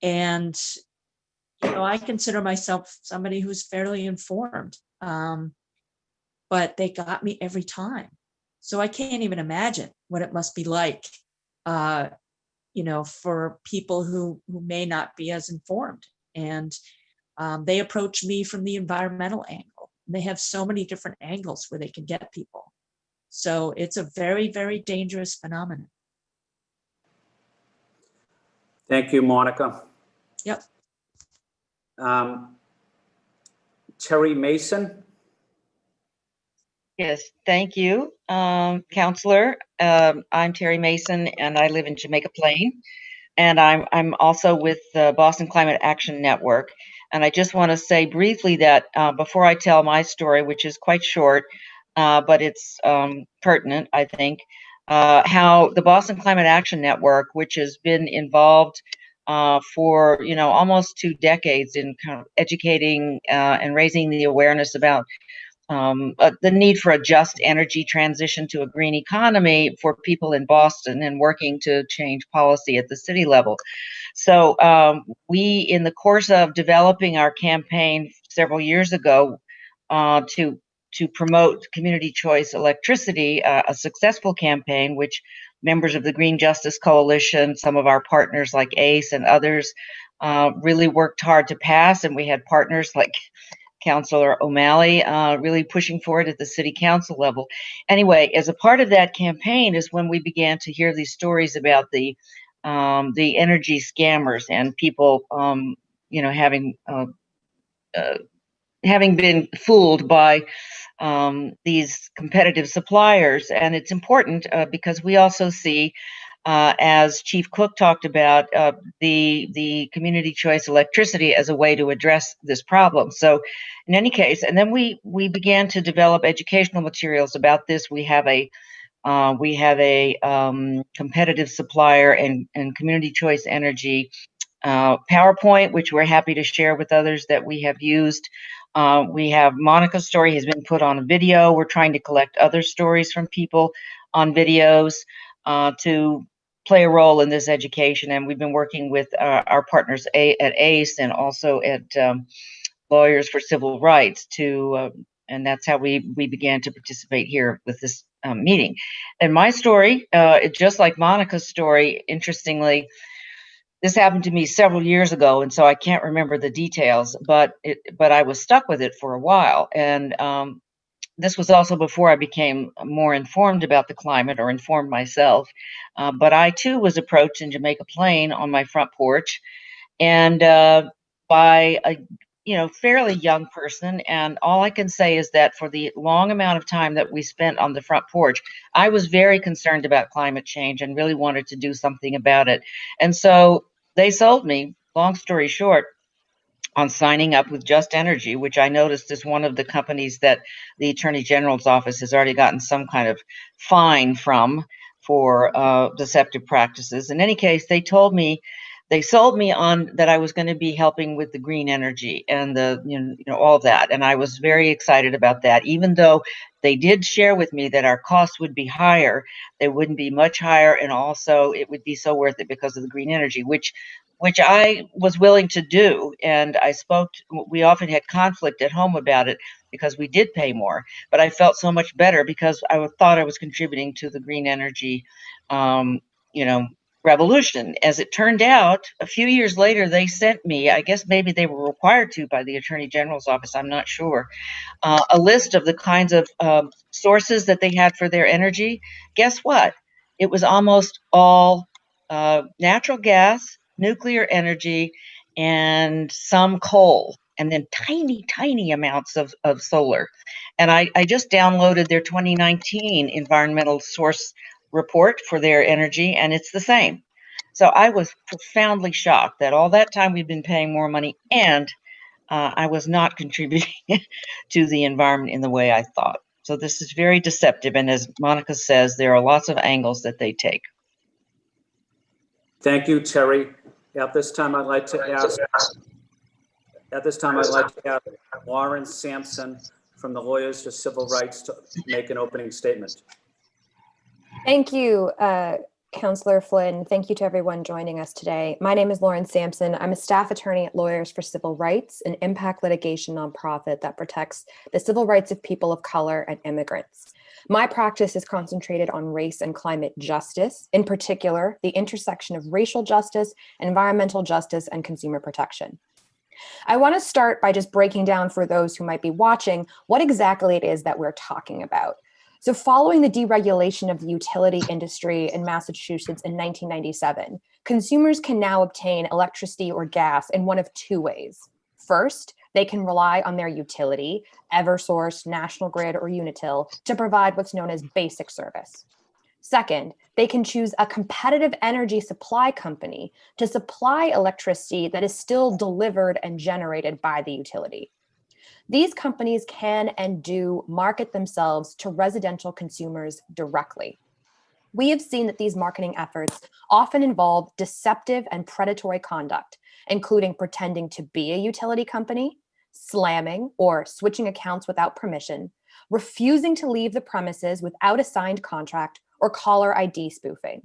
you know, I consider myself somebody who's fairly informed, but they got me every time. So I can't even imagine what it must be like, you know, for people who may not be as informed. And they approach me from the environmental angle. They have so many different angles where they can get people. So it's a very, very dangerous phenomenon. Thank you, Monica. Yep. Terry Mason. Yes, thank you, Counselor. I'm Terry Mason, and I live in Jamaica Plain, and I'm also with the Boston Climate Action Network. And I just want to say briefly that before I tell my story, which is quite short, but it's pertinent, I think, how the Boston Climate Action Network, which has been involved for almost 2 decades in kind of educating and raising the awareness about the need for a just energy transition to a green economy for people in Boston, and working to change policy at the city level. So we, in the course of developing our campaign several years ago to promote community choice electricity, a successful campaign which members of the Green Justice Coalition, some of our partners like ACE and others really worked hard to pass, and we had partners like Councilor O'Malley really pushing for it at the city council level. Anyway, as a part of that campaign is when we began to hear these stories about the energy scammers and people, having been fooled by these competitive suppliers. And it's important because we also see, as Chief Cook talked about, the community choice electricity as a way to address this problem. So in any case, and then we began to develop educational materials about this. We have a competitive supplier and community choice energy PowerPoint, which we're happy to share with others that we have used. We have Monica's story has been put on a video. We're trying to collect other stories from people on videos to play a role in this education. And we've been working with our partners at ACE and also at Lawyers for Civil Rights and that's how we began to participate here with this meeting. And my story, just like Monica's story, interestingly, This happened to me several years ago, and so I can't remember the details, but I was stuck with it for a while. And this was also before I became more informed about the climate, or informed myself. But I too was approached in Jamaica Plain on my front porch, and by a fairly young person. And all I can say is that for the long amount of time that we spent on the front porch, I was very concerned about climate change and really wanted to do something about it. And so they sold me, long story short, on signing up with Just Energy, which I noticed is one of the companies that the Attorney General's office has already gotten some kind of fine from for deceptive practices. In any case, they sold me on that I was going to be helping with the green energy and the all of that, and I was very excited about that. Even though they did share with me that our costs would be higher, they wouldn't be much higher, and also it would be so worth it because of the green energy, which I was willing to do. And we often had conflict at home about it because we did pay more, but I felt so much better because I thought I was contributing to the green energy, revolution. As it turned out, a few years later, they sent me, I guess maybe they were required to by the Attorney General's office, I'm not sure, a list of the kinds of sources that they had for their energy. Guess what? It was almost all natural gas, nuclear energy, and some coal, and then tiny, tiny amounts of solar. And I just downloaded their 2019 environmental source report for their energy, and it's the same. So I was profoundly shocked that all that time we've been paying more money, and I was not contributing to the environment in the way I thought. So this is very deceptive. And as Monica says, there are lots of angles that they take. Thank you, Terry. At this time, I'd like to ask Lauren Sampson from the Lawyers for Civil Rights to make an opening statement. Thank you, Councillor Flynn. Thank you to everyone joining us today. My name is Lauren Sampson. I'm a staff attorney at Lawyers for Civil Rights, an impact litigation nonprofit that protects the civil rights of people of color and immigrants. My practice is concentrated on race and climate justice, in particular, the intersection of racial justice, environmental justice, and consumer protection. I want to start by just breaking down for those who might be watching what exactly it is that we're talking about. So following the deregulation of the utility industry in Massachusetts in 1997, consumers can now obtain electricity or gas in one of two ways. First, they can rely on their utility, Eversource, National Grid, or Unitil, to provide what's known as basic service. Second, they can choose a competitive energy supply company to supply electricity that is still delivered and generated by the utility. These companies can and do market themselves to residential consumers directly. We have seen that these marketing efforts often involve deceptive and predatory conduct, including pretending to be a utility company, slamming or switching accounts without permission, refusing to leave the premises without a signed contract, or caller ID spoofing.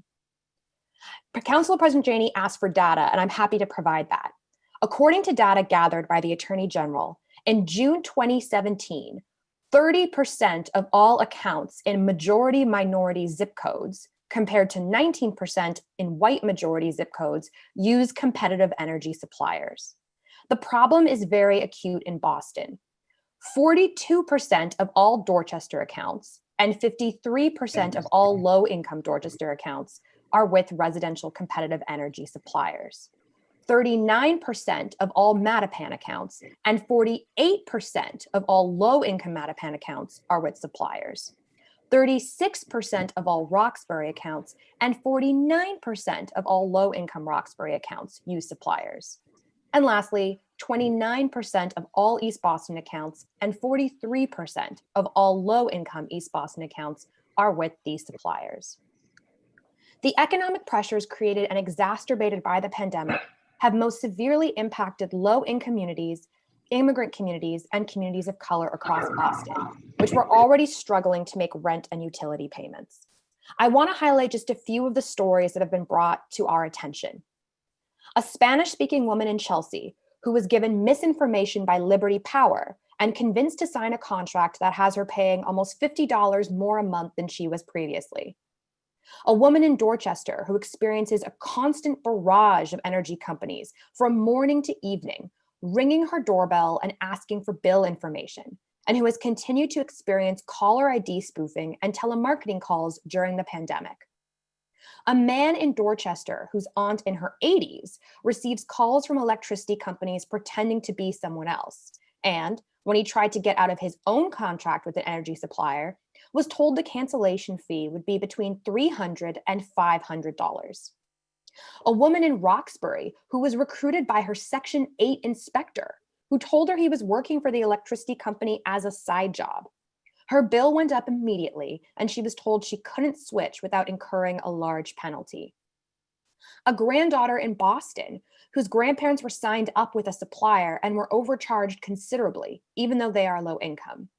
Council President Janey asked for data, and I'm happy to provide that. According to data gathered by the Attorney General, in June 2017, 30% of all accounts in majority minority zip codes, compared to 19% in white majority zip codes, use competitive energy suppliers. The problem is very acute in Boston. 42% of all Dorchester accounts and 53% of all low-income Dorchester accounts are with residential competitive energy suppliers. 39% of all Mattapan accounts and 48% of all low-income Mattapan accounts are with suppliers. 36% of all Roxbury accounts and 49% of all low-income Roxbury accounts use suppliers. And lastly, 29% of all East Boston accounts and 43% of all low-income East Boston accounts are with these suppliers. The economic pressures created and exacerbated by the pandemic have most severely impacted low-income communities, immigrant communities, and communities of color across Boston, which were already struggling to make rent and utility payments. I want to highlight just a few of the stories that have been brought to our attention. A Spanish-speaking woman in Chelsea who was given misinformation by Liberty Power and convinced to sign a contract that has her paying almost $50 more a month than she was previously. A woman in Dorchester who experiences a constant barrage of energy companies from morning to evening, ringing her doorbell and asking for bill information, and who has continued to experience caller ID spoofing and telemarketing calls during the pandemic. A man in Dorchester whose aunt in her 80s receives calls from electricity companies pretending to be someone else, and when he tried to get out of his own contract with an energy supplier, was told the cancellation fee would be between $300 and $500. A woman in Roxbury who was recruited by her Section 8 inspector, who told her he was working for the electricity company as a side job. Her bill went up immediately, and she was told she couldn't switch without incurring a large penalty. A granddaughter in Boston whose grandparents were signed up with a supplier and were overcharged considerably, even though they are low income.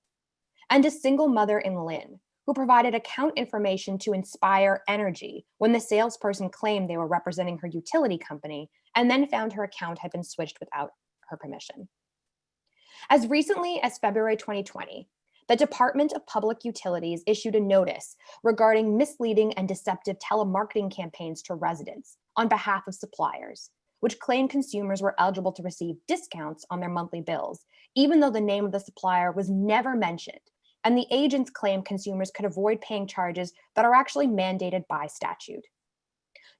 And a single mother in Lynn who provided account information to Inspire Energy when the salesperson claimed they were representing her utility company and then found her account had been switched without her permission. As recently as February 2020, the Department of Public Utilities issued a notice regarding misleading and deceptive telemarketing campaigns to residents on behalf of suppliers, which claimed consumers were eligible to receive discounts on their monthly bills, even though the name of the supplier was never mentioned, and the agents claimed consumers could avoid paying charges that are actually mandated by statute.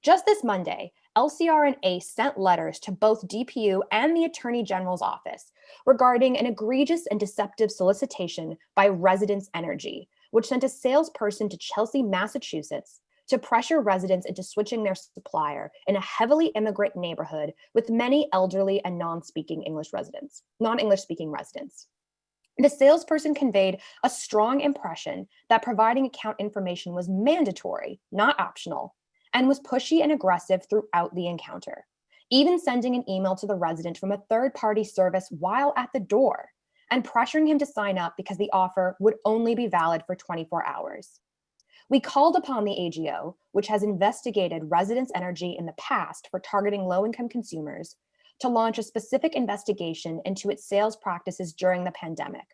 Just this Monday, LCR and ACE sent letters to both DPU and the Attorney General's office regarding an egregious and deceptive solicitation by Residence Energy, which sent a salesperson to Chelsea, Massachusetts, to pressure residents into switching their supplier in a heavily immigrant neighborhood with many elderly and non-English speaking residents. The salesperson conveyed a strong impression that providing account information was mandatory, not optional, and was pushy and aggressive throughout the encounter, even sending an email to the resident from a third-party service while at the door and pressuring him to sign up because the offer would only be valid for 24 hours. We called upon the AGO, which has investigated Residence Energy in the past for targeting low-income consumers, to launch a specific investigation into its sales practices during the pandemic.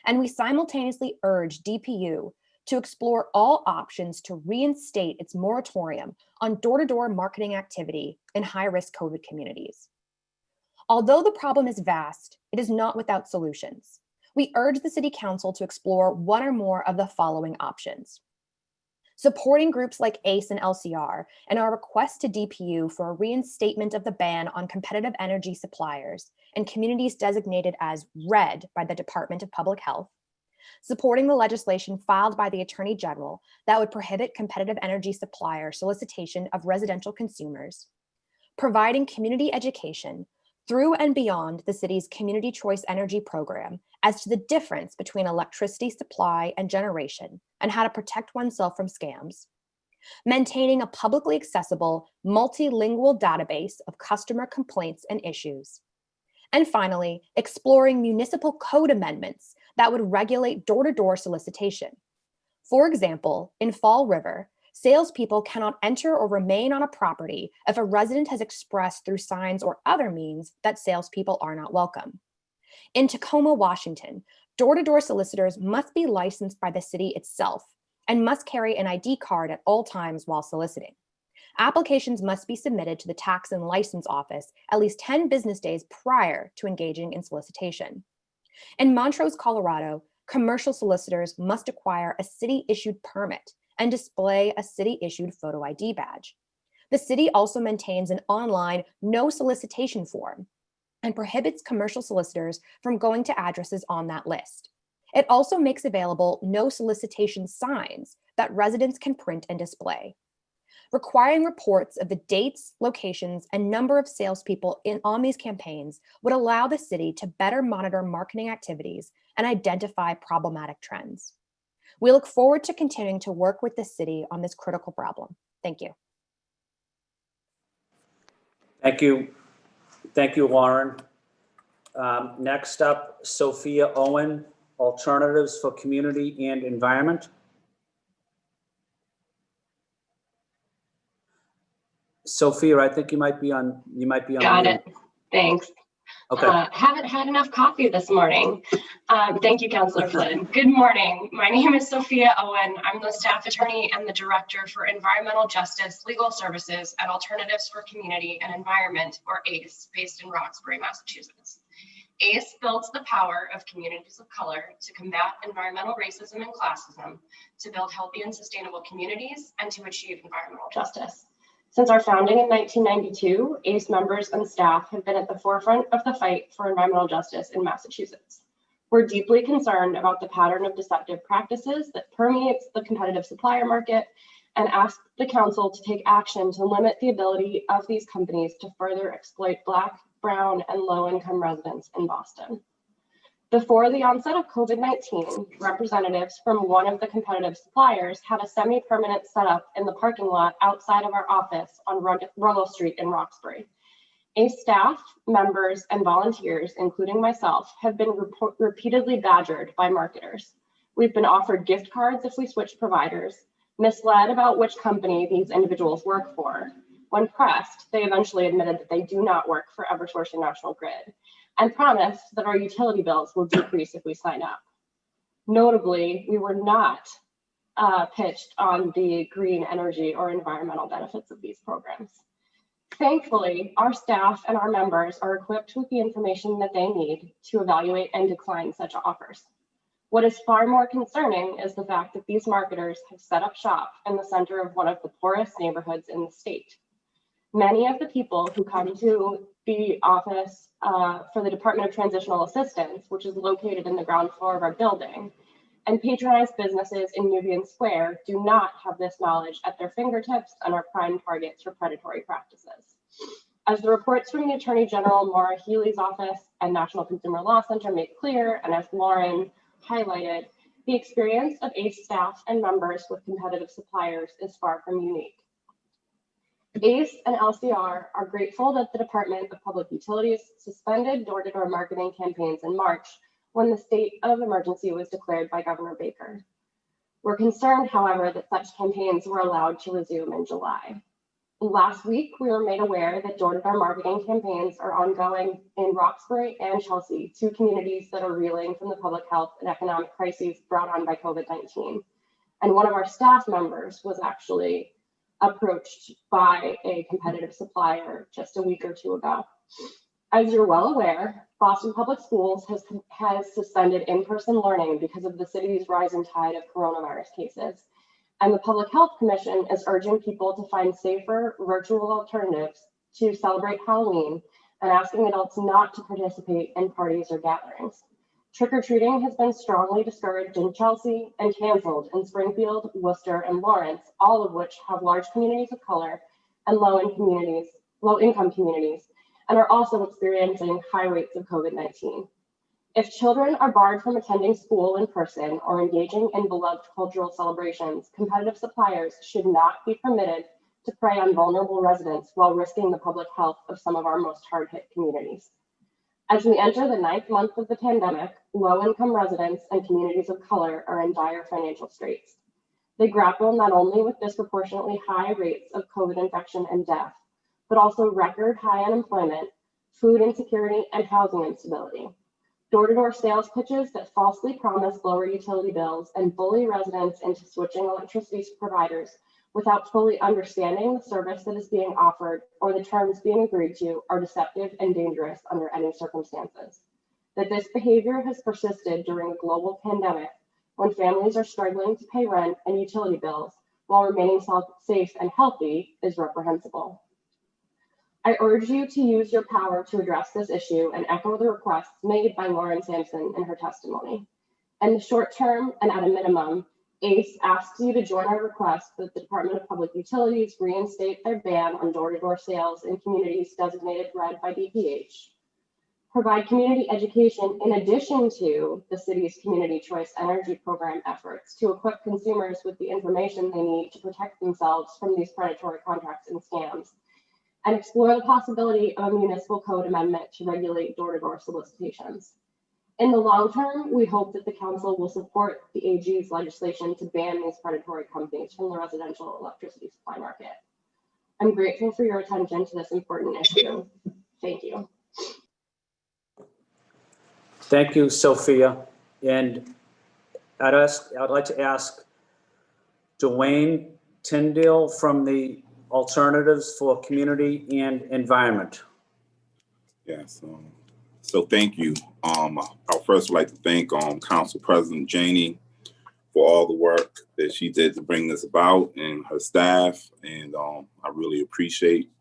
And we simultaneously urged DPU to explore all options to reinstate its moratorium on door-to-door marketing activity in high-risk COVID communities. Although the problem is vast, it is not without solutions. We urge the City Council to explore one or more of the following options. Supporting groups like ACE and LCR and our request to DPU for a reinstatement of the ban on competitive energy suppliers in communities designated as red by the Department of Public Health, supporting the legislation filed by the Attorney General that would prohibit competitive energy supplier solicitation of residential consumers, providing community education through and beyond the city's Community Choice Energy program as to the difference between electricity supply and generation and how to protect oneself from scams, maintaining a publicly accessible, multilingual database of customer complaints and issues, and finally, exploring municipal code amendments that would regulate door-to-door solicitation. For example, in Fall River, salespeople cannot enter or remain on a property if a resident has expressed through signs or other means that salespeople are not welcome. In Tacoma, Washington, door-to-door solicitors must be licensed by the city itself and must carry an ID card at all times while soliciting. Applications must be submitted to the Tax and License Office at least 10 business days prior to engaging in solicitation. In Montrose, Colorado, commercial solicitors must acquire a city-issued permit and display a city-issued photo ID badge. The city also maintains an online no solicitation form and prohibits commercial solicitors from going to addresses on that list. It also makes available no solicitation signs that residents can print and display. Requiring reports of the dates, locations, and number of salespeople on these campaigns would allow the city to better monitor marketing activities and identify problematic trends. We look forward to continuing to work with the city on this critical problem. Thank you. Thank you. Thank you, Lauren. Next up, Sophia Owen, Alternatives for Community and Environment. Sophia, I think you might be on. Got it. Thanks. Okay. Haven't had enough coffee this morning. Thank you, Councillor Flynn. Good morning. My name is Sophia Owen. I'm the staff attorney and the director for Environmental Justice, Legal Services, and Alternatives for Community and Environment, or ACE, based in Roxbury, Massachusetts. ACE builds the power of communities of color to combat environmental racism and classism, to build healthy and sustainable communities, and to achieve environmental justice. Since our founding in 1992, ACE members and staff have been at the forefront of the fight for environmental justice in Massachusetts. We're deeply concerned about the pattern of deceptive practices that permeates the competitive supplier market and ask the council to take action to limit the ability of these companies to further exploit Black, brown, and low-income residents in Boston. Before the onset of COVID-19, representatives from one of the competitive suppliers had a semi-permanent setup in the parking lot outside of our office on Ruggles Street in Roxbury. ACE staff, members, and volunteers, including myself, have been repeatedly badgered by marketers. We've been offered gift cards if we switch providers, misled about which company these individuals work for. When pressed, they eventually admitted that they do not work for Eversource or National Grid, and promised that our utility bills will decrease if we sign up. Notably, we were not pitched on the green energy or environmental benefits of these programs. Thankfully, our staff and our members are equipped with the information that they need to evaluate and decline such offers. What is far more concerning is the fact that these marketers have set up shop in the center of one of the poorest neighborhoods in the state. Many of the people who come to the office for the Department of Transitional Assistance, which is located in the ground floor of our building, and patronize businesses in Nubian Square do not have this knowledge at their fingertips and are prime targets for predatory practices. As the reports from the Attorney General Maura Healey's office and National Consumer Law Center make clear, and as Lauren highlighted, the experience of ACE staff and members with competitive suppliers is far from unique. ACE and LCR are grateful that the Department of Public Utilities suspended door-to-door marketing campaigns in March when the state of emergency was declared by Governor Baker. We're concerned, however, that such campaigns were allowed to resume in July. Last week, we were made aware that door-to-door marketing campaigns are ongoing in Roxbury and Chelsea, two communities that are reeling from the public health and economic crises brought on by COVID-19. And one of our staff members was actually approached by a competitive supplier just a week or two ago. As you're well aware, Boston Public Schools has suspended in-person learning because of the city's rising tide of coronavirus cases. And the Public Health Commission is urging people to find safer virtual alternatives to celebrate Halloween and asking adults not to participate in parties or gatherings. Trick-or-treating has been strongly discouraged in Chelsea and canceled in Springfield, Worcester, and Lawrence, all of which have large communities of color and low-income communities, and are also experiencing high rates of COVID-19. If children are barred from attending school in person or engaging in beloved cultural celebrations, competitive suppliers should not be permitted to prey on vulnerable residents while risking the public health of some of our most hard-hit communities. As we enter the 9th month of the pandemic, low-income residents and communities of color are in dire financial straits. They grapple not only with disproportionately high rates of COVID infection and death, but also record high unemployment, food insecurity, and housing instability. Door-to-door sales pitches that falsely promise lower utility bills and bully residents into switching electricity providers without fully understanding the service that is being offered or the terms being agreed to are deceptive and dangerous under any circumstances. That this behavior has persisted during a global pandemic when families are struggling to pay rent and utility bills while remaining safe and healthy is reprehensible. I urge you to use your power to address this issue and echo the requests made by Lauren Sampson in her testimony. In the short term and at a minimum, ACE asks you to join our request that the Department of Public Utilities reinstate their ban on door-to-door sales in communities designated red by DPH, provide community education in addition to the city's Community Choice Energy Program efforts to equip consumers with the information they need to protect themselves from these predatory contracts and scams, and explore the possibility of a municipal code amendment to regulate door-to-door solicitations. In the long term, we hope that the council will support the AG's legislation to ban these predatory companies from the residential electricity supply market. I'm grateful for your attention to this important issue. Thank you. Thank you, Sophia. And I'd like to ask Dwayne Tyndale from the Alternatives for Community and Environment. Yes. So thank you. I'd first like to thank Council President Janey for all the work that she did to bring this about, and her staff. And I really appreciate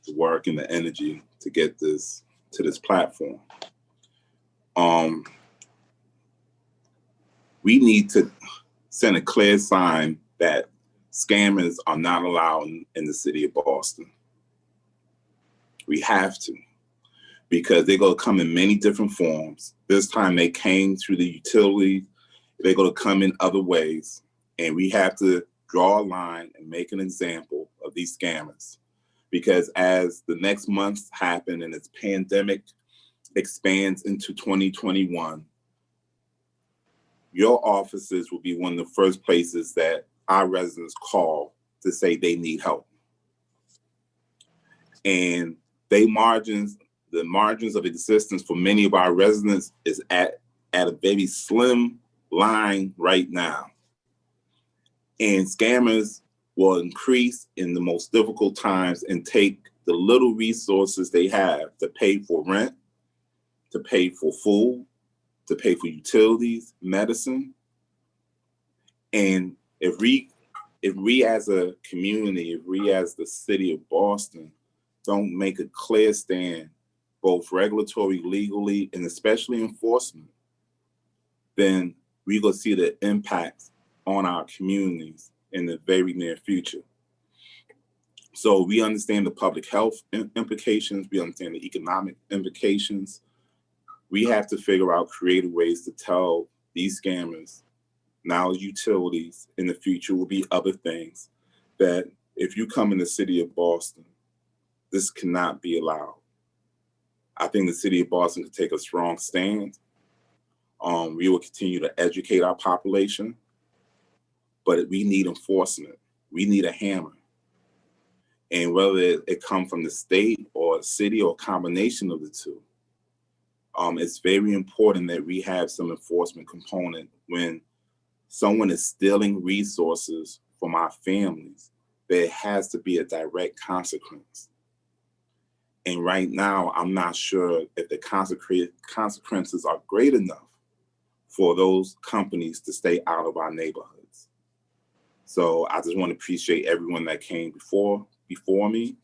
the work and the energy to get this to this platform. We need to send a clear sign that scammers are not allowed in the city of Boston. We have to, because they're going to come in many different forms. This time they came through the utility. They're going to come in other ways. And we have to draw a line and make an example of these scammers. Because as the next months happen and this pandemic expands into 2021, your offices will be one of the first places that our residents call to say they need help. And the margins of existence for many of our residents is at a very slim line right now. And scammers will increase in the most difficult times and take the little resources they have to pay for rent, to pay for food, to pay for utilities, medicine. And if we as a community, if we as the city of Boston don't make a clear stand, both regulatory, legally, and especially enforcement, then we're going to see the impacts on our communities in the very near future. So we understand the public health implications, we understand the economic implications. We have to figure out creative ways to tell these scammers, now utilities, in the future will be other things, that if you come in the city of Boston, this cannot be allowed. I think the city of Boston can take a strong stand. We will continue to educate our population, but we need enforcement. We need a hammer. And whether it come from the state or city or a combination of the two, it's very important that we have some enforcement component when someone is stealing resources from our families. There has to be a direct consequence. And right now, I'm not sure if the consequences are great enough for those companies to stay out of our neighborhoods. So I just want to appreciate everyone that came before me.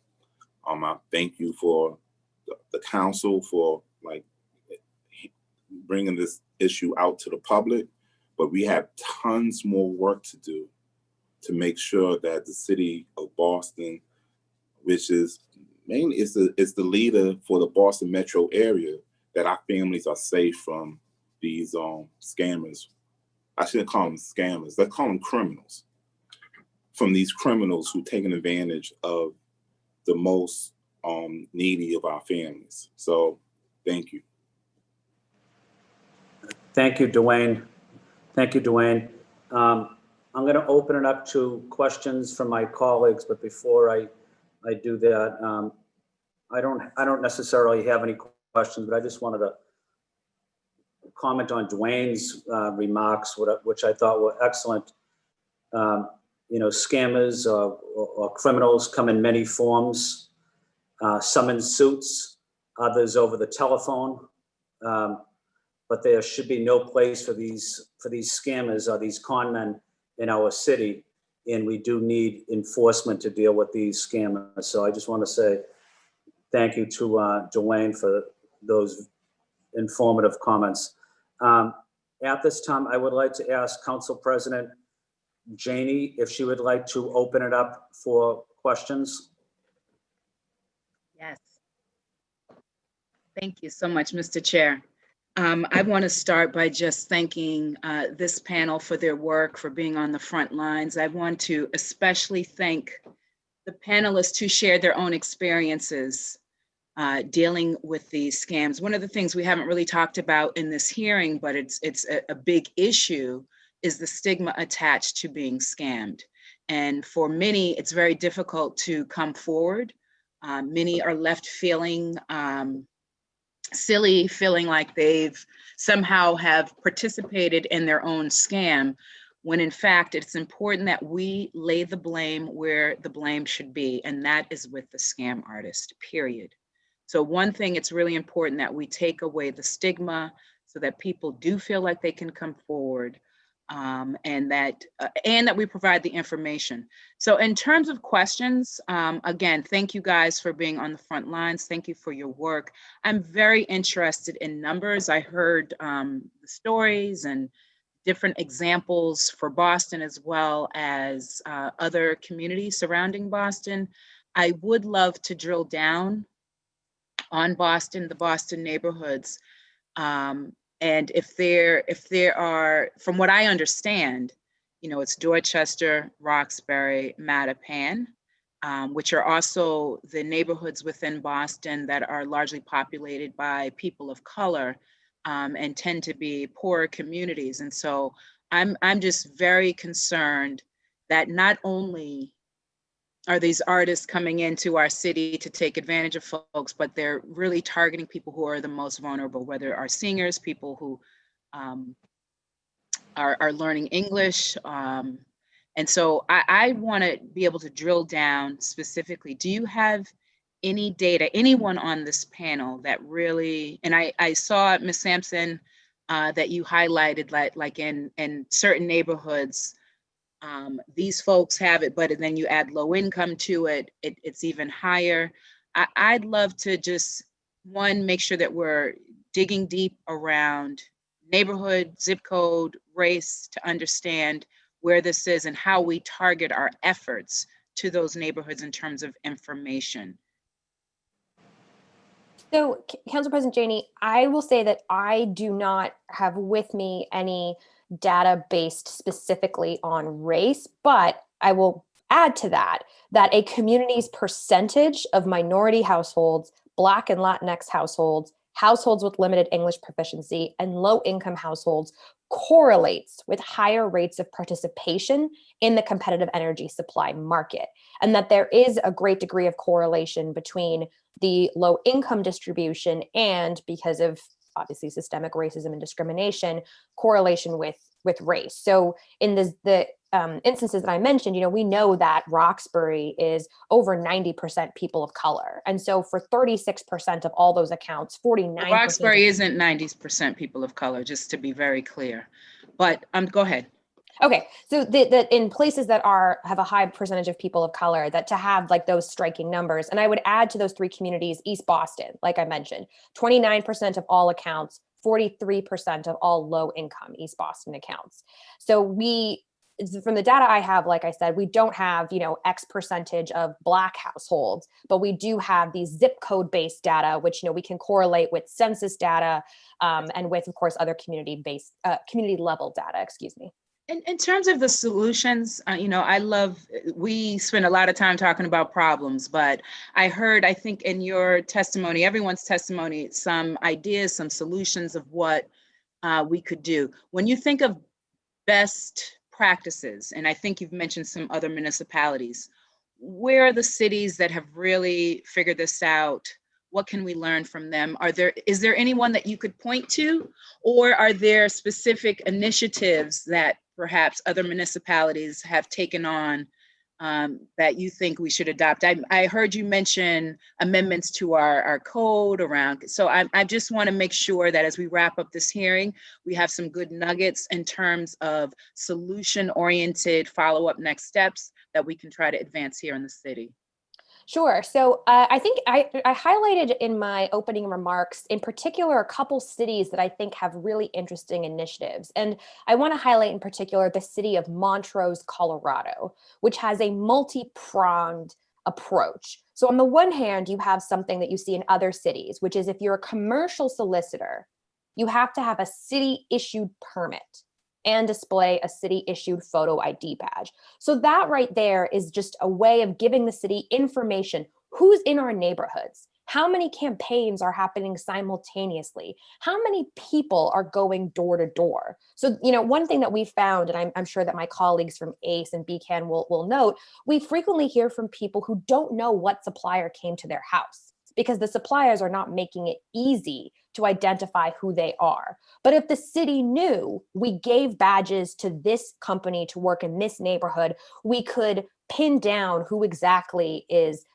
I thank you for the council for bringing this issue out to the public, but we have tons more work to do to make sure that the city of Boston, which is mainly is the leader for the Boston metro area, that our families are safe from these scammers. I shouldn't call them scammers, let's call them criminals. From these criminals who taking advantage of the most needy of our families. So thank you. Thank you, Dwayne. Thank you, Dwayne. I'm going to open it up to questions from my colleagues, but before I do that, I don't necessarily have any questions, but I just wanted to comment on Dwayne's remarks, which I thought were excellent. Scammers or criminals come in many forms, some in suits, others over the telephone. But there should be no place for these scammers or these con men in our city. And we do need enforcement to deal with these scammers. So I just want to say thank you to Dwayne for those informative comments. At this time, I would like to ask Council President Janey if she would like to open it up for questions. Yes. Thank you so much, Mr. Chair. I want to start by just thanking this panel for their work, for being on the front lines. I want to especially thank the panelists who shared their own experiences dealing with these scams. One of the things we haven't really talked about in this hearing, but it's a big issue, is the stigma attached to being scammed. And for many, it's very difficult to come forward. Many are left feeling silly feeling like they've somehow have participated in their own scam, when in fact it's important that we lay the blame where the blame should be, and that is with the scam artist, period. So one thing, it's really important that we take away the stigma so that people do feel like they can come forward, and that we provide the information. So in terms of questions, again, thank you guys for being on the front lines. Thank you for your work. I'm very interested in numbers. I heard the stories and different examples for Boston as well as other communities surrounding Boston. I would love to drill down on Boston, the Boston neighborhoods. And if there are, from what I understand, it's Dorchester, Roxbury, Mattapan, which are also the neighborhoods within Boston that are largely populated by people of color, and tend to be poorer communities. And so I'm just very concerned that not only are these artists coming into our city to take advantage of folks, but they're really targeting people who are the most vulnerable, whether our singers, people who are learning English. And so I want to be able to drill down specifically. Do you have any data, anyone on this panel that really, and I saw, Ms. Sampson, that you highlighted like in certain neighborhoods, these folks have it, but then you add low income to it, it's even higher. I'd love to just, one, make sure that we're digging deep around neighborhood, zip code, race, to understand where this is and how we target our efforts to those neighborhoods in terms of information. So, Council President Janey, I will say that I do not have with me any data based specifically on race, but I will add to that a community's percentage of minority households, Black and Latinx households, households with limited English proficiency, and low-income households correlates with higher rates of participation in the competitive energy supply market, and that there is a great degree of correlation between the low-income distribution and, because of obviously systemic racism and discrimination, correlation with race. So in the instances that I mentioned, we know that Roxbury is over 90% people of color. And so for 36% of all those accounts, 49%. Roxbury isn't 90% people of color, just to be very clear. But go ahead. Okay, so that in places that have a high percentage of people of color, that to have like those striking numbers, and I would add to those three communities, East Boston, like I mentioned, 29% of all accounts, 43% of all low income East Boston accounts. So from the data I have, like I said, we don't have, X percentage of Black households, but we do have these zip code based data, which, we can correlate with census data, and with, of course, other community level data, excuse me. In terms of the solutions, we spend a lot of time talking about problems, but I heard, I think in your testimony, everyone's testimony, some ideas, some solutions of what we could do. When you think of best practices, and I think you've mentioned some other municipalities, where are the cities that have really figured this out? What can we learn from them? Is there anyone that you could point to, or are there specific initiatives that perhaps other municipalities have taken on that you think we should adopt? I heard you mention amendments to our code around, so I just want to make sure that as we wrap up this hearing, we have some good nuggets in terms of solution-oriented follow-up next steps that we can try to advance here in the city. Sure. So I think I highlighted in my opening remarks, in particular, a couple cities that I think have really interesting initiatives. And I want to highlight in particular the city of Montrose, Colorado, which has a multi-pronged approach. So on the one hand, you have something that you see in other cities, which is if you're a commercial solicitor, you have to have a city-issued permit and display a city-issued photo ID badge. So that right there is just a way of giving the city information. Who's in our neighborhoods? How many campaigns are happening simultaneously? How many people are going door to door? So, one thing that we found, and I'm sure that my colleagues from ACE and BCAN will note, we frequently hear from people who don't know what supplier came to their house, because the suppliers are not making it easy to identify who they are. But if the city knew we gave badges to this company to work in this neighborhood, we could pin down who exactly is,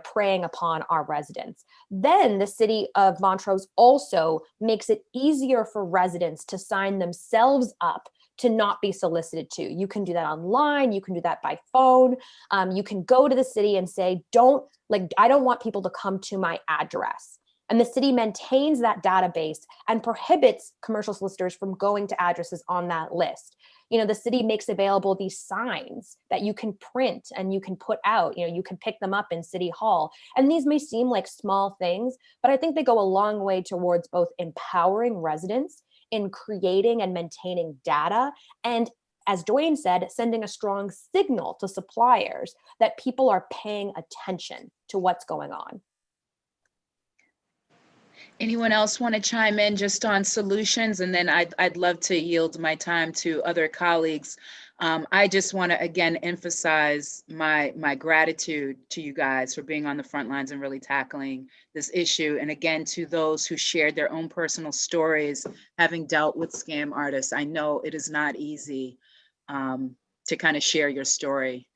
preying upon our residents. Then the city of Montrose also makes it easier for residents to sign themselves up to not be solicited to. You can do that online. You can do that by phone. You can go to the city and say, I don't want people to come to my address. And the city maintains that database and prohibits commercial solicitors from going to addresses on that list. The city makes available these signs that you can print and you can put out, you can pick them up in City Hall. And these may seem like small things, but I think they go a long way towards both empowering residents in creating and maintaining data, and, as Dwayne said, sending a strong signal to suppliers that people are paying attention to what's going on. Anyone else want to chime in just on solutions? And then I'd love to yield my time to other colleagues. I just want to, again, emphasize my gratitude to you guys for being on the front lines and really tackling this issue. And again, to those who shared their own personal stories, having dealt with scam artists. I know it is not easy to kind of share your story,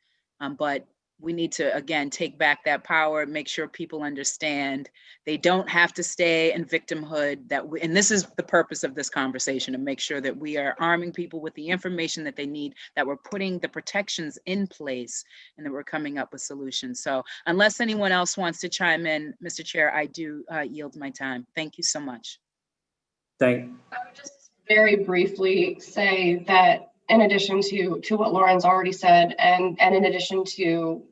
but we need to, again, take back that power, make sure people understand they don't have to stay in victimhood. And this is the purpose of this conversation, to make sure that we are arming people with the information that they need, that we're putting the protections in place, and that we're coming up with solutions. So unless anyone else wants to chime in, Mr. Chair, I do yield my time. Thank you so much. I would just very briefly say that in addition to what Lauren's already said, and in addition to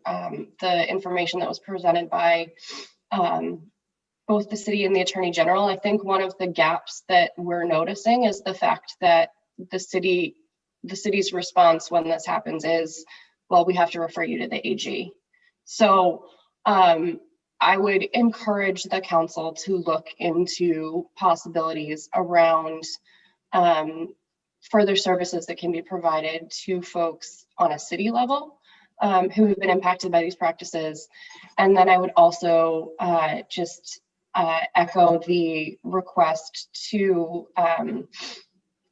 the information that was presented by both the city and the Attorney General, I think one of the gaps that we're noticing is the fact that the city's response when this happens is, well, we have to refer you to the AG. So I would encourage the council to look into possibilities around further services that can be provided to folks on a city level who have been impacted by these practices. And then I would also just echo the request to,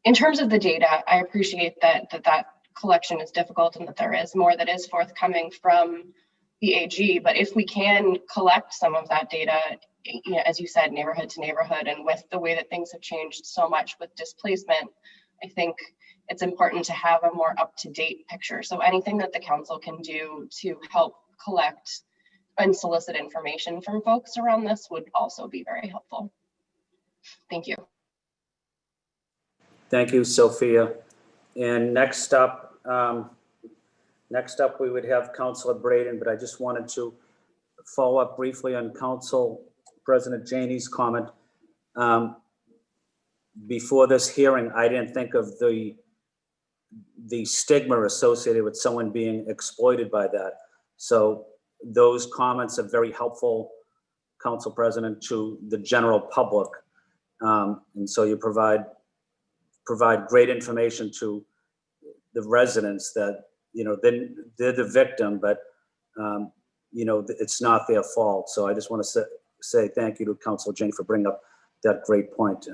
in terms of the data, I appreciate that collection is difficult and that there is more that is forthcoming from the AG, but if we can collect some of that data, as you said, neighborhood to neighborhood, and with the way that things have changed so much with displacement, I think it's important to have a more up-to-date picture. So anything that the council can do to help collect and solicit information from folks around this would also be very helpful. Thank you. Thank you, Sophia. And next up, we would have Councilor Braden, but I just wanted to follow up briefly on Council President Janey's comment. Before this hearing, I didn't think of the stigma associated with someone being exploited by that. So those comments are very helpful, Council President, to the general public. And so you provide great information to the residents that, they're the victim, but, it's not their fault. So I just want to say thank you to Councilor Janey for bringing up that great point.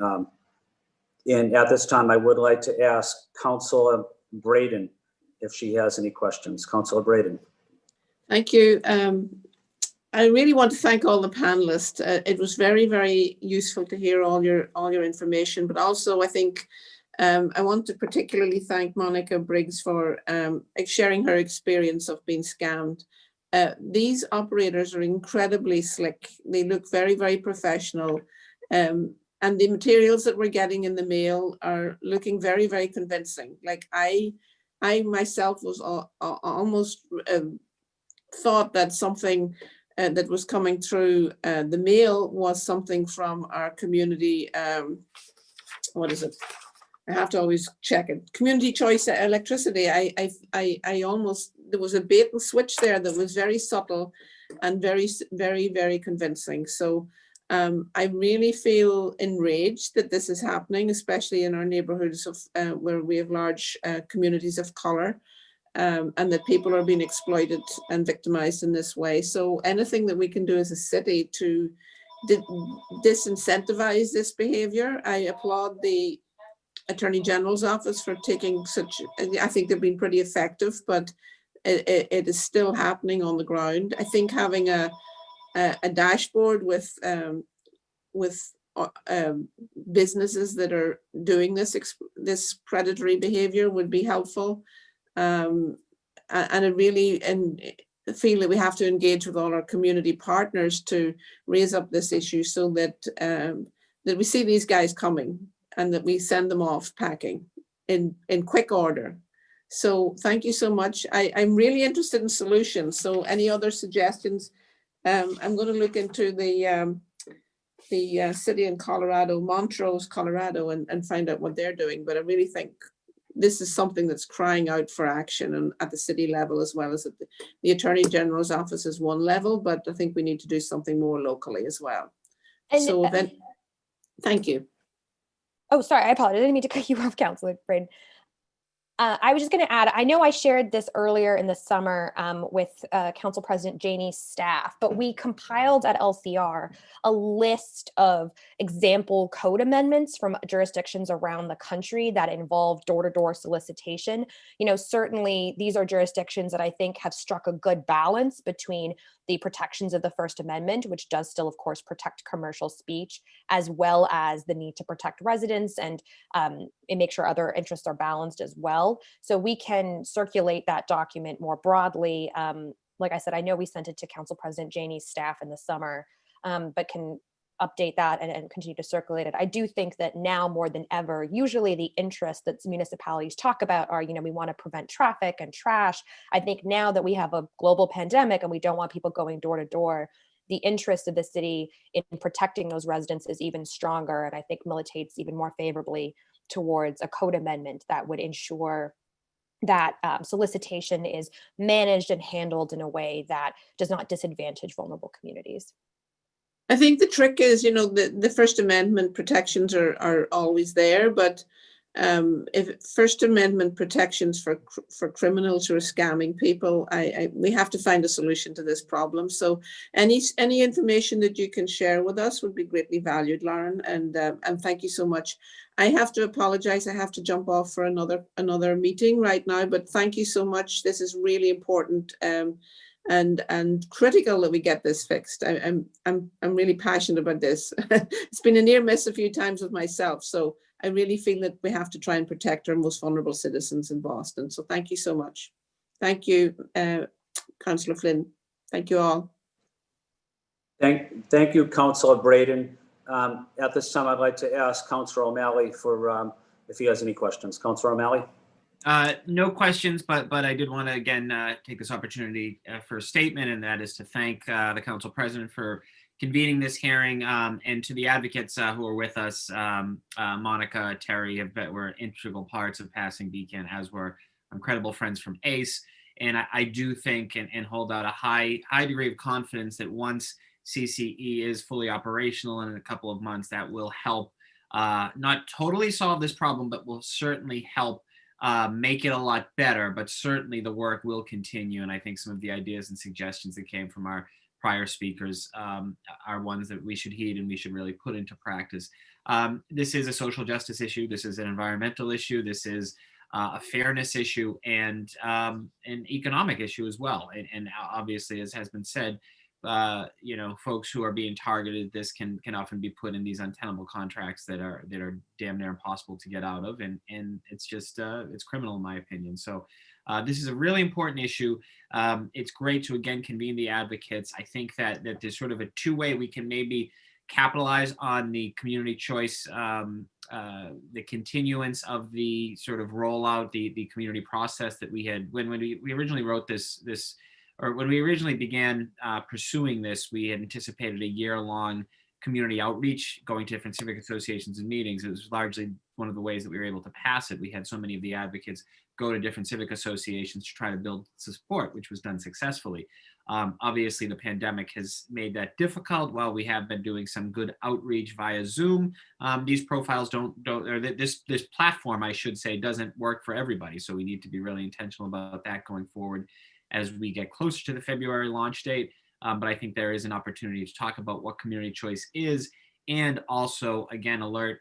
And at this time, I would like to ask Councilor Braden if she has any questions. Councilor Braden. Thank you. I really want to thank all the panelists. It was very, very useful to hear all your information, but also I think I want to particularly thank Monica Briggs for sharing her experience of being scammed. These operators are incredibly slick. They look very, very professional. And the materials that we're getting in the mail are looking very, very convincing. Like I myself was almost thought that something that was coming through the mail was something from our community. What is it? I have to always check it. Community choice electricity. I almost, there was a bait and switch there that was very subtle and very, very, very convincing. So I really feel enraged that this is happening, especially in our neighborhoods of where we have large communities of color. and that people are being exploited and victimized in this way. So anything that we can do as a city to disincentivize this behavior, I applaud the Attorney General's office for taking such, I think they've been pretty effective, but it is still happening on the ground. I think having a dashboard with businesses that are doing this predatory behavior would be helpful. And I really feel that we have to engage with all our community partners to raise up this issue so that that we see these guys coming and that we send them off packing in quick order. So thank you so much. I'm really interested in solutions. So any other suggestions? I'm going to look into the city in Colorado, Montrose, Colorado, and find out what they're doing. But I really think this is something that's crying out for action, and at the city level as well as at the Attorney General's office is one level, but I think we need to do something more locally as well. And, so then, thank you. Oh, sorry, I apologize. I didn't mean to cut you off, Councilor Braden. I was just going to add, I know I shared this earlier in the summer with Council President Janey's staff, but we compiled at LCR a list of example code amendments from jurisdictions around the country that involve door-to-door solicitation. You know, certainly these are jurisdictions that I think have struck a good balance between the protections of the First Amendment, which does still, of course, protect commercial speech, as well as the need to protect residents and make sure other interests are balanced as well. So we can circulate that document more broadly. Like I said, I know we sent it to Council President Janey's staff in the summer, but can update that and continue to circulate it. I do think that now more than ever, usually the interests that municipalities talk about are, you know, we want to prevent traffic and trash. I think now that we have a global pandemic and we don't want people going door to door, the interest of the city in protecting those residents is even stronger, and I think militates even more favorably towards a code amendment that would ensure that solicitation is managed and handled in a way that does not disadvantage vulnerable communities. I think the trick is, you know, the First Amendment protections are always there, but if First Amendment protections for criminals who are scamming people, we have to find a solution to this problem. So any information that you can share with us would be greatly valued, Lauren, and thank you so much. I have to apologize. I have to jump off for another meeting right now, but thank you so much. This is really important. And critical that we get this fixed. I'm really passionate about this. It's been a near miss a few times with myself, so I really feel that we have to try and protect our most vulnerable citizens in Boston. So thank you so much. Thank you, Councillor Flynn. Thank you all. Thank you, Councillor Braden. At this time, I'd like to ask Councillor O'Malley for if he has any questions. Councillor O'Malley. No questions, but I did want to again take this opportunity for a statement, and that is to thank the Council President for convening this hearing, and to the advocates who are with us. Monica, Terry were integral parts of passing BCAN, as were incredible friends from ACE. And I do think and hold out a high degree of confidence that once CCE is fully operational in a couple of months, that will help not totally solve this problem, but will certainly help make it a lot better. But certainly the work will continue. And I think some of the ideas and suggestions that came from our prior speakers are ones that we should heed and we should really put into practice. This is a social justice issue. This is an environmental issue. This is a fairness issue and an economic issue as well. And obviously, as has been said, you know, folks who are being targeted, this can often be put in these untenable contracts that are damn near impossible to get out of, and it's just it's criminal in my opinion. So this is a really important issue. It's great to again convene the advocates. I think that there's sort of a two-way we can maybe capitalize on the community choice, the continuance of the sort of rollout, the community process that we had when we originally wrote this. Or when we originally began pursuing this, we had anticipated a year-long community outreach, going to different civic associations and meetings. It was largely one of the ways that we were able to pass it. We had so many of the advocates go to different civic associations to try to build support, which was done successfully. Obviously, the pandemic has made that difficult. While we have been doing some good outreach via Zoom, these profiles or this platform, I should say, doesn't work for everybody. So we need to be really intentional about that going forward as we get closer to the February launch date. But I think there is an opportunity to talk about what community choice is, and also, again, alert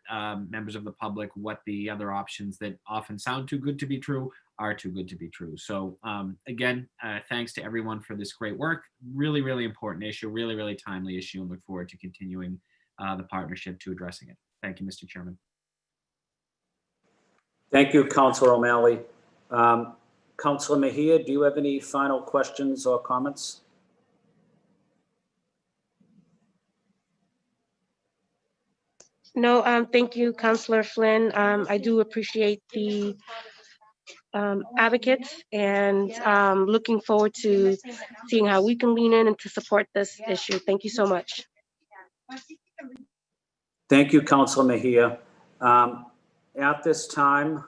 members of the public what the other options that often sound too good to be true are too good to be true. So again, thanks to everyone for this great work. Really, really important issue, really, really timely issue, and look forward to continuing the partnership to addressing it. Thank you, Mr. Chairman. Thank you, Councilor O'Malley. Councilor Mejia, do you have any final questions or comments? No, thank you, Councilor Flynn. I do appreciate the advocates, and looking forward to seeing how we can lean in and to support this issue. Thank you so much. Thank you, Councilor Mejia. At this time,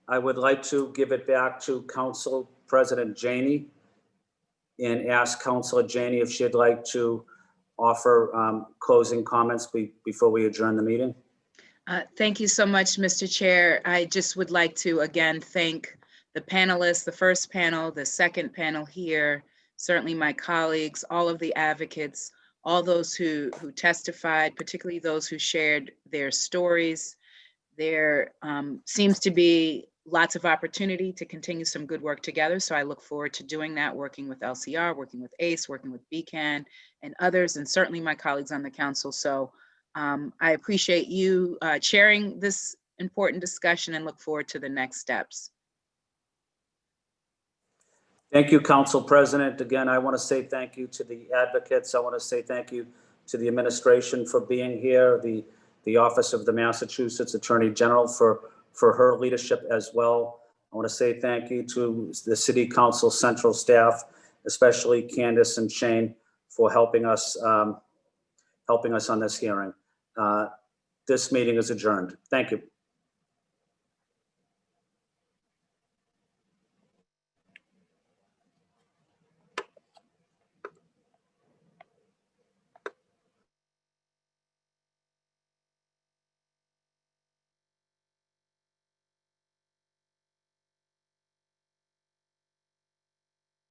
I would like to give it back to Council President Janey and ask Councilor Janey if she'd like to offer closing comments before we adjourn the meeting. Thank you so much, Mr. Chair. I just would like to again thank the panelists, the first panel, the second panel here, certainly my colleagues, all of the advocates, all those who testified, particularly those who shared their stories. There seems to be lots of opportunity to continue some good work together. So I look forward to doing that, working with LCR, working with ACE, working with BCAN and others, and certainly my colleagues on the council. So I appreciate you chairing this important discussion and look forward to the next steps. Thank you, Council President. Again, I want to say thank you to the advocates. I want to say thank you to the administration for being here, the Office of the Massachusetts Attorney General for her leadership as well. I want to say thank you to the City Council Central staff, especially Candace and Shane, for helping us on this hearing. This meeting is adjourned. Thank you.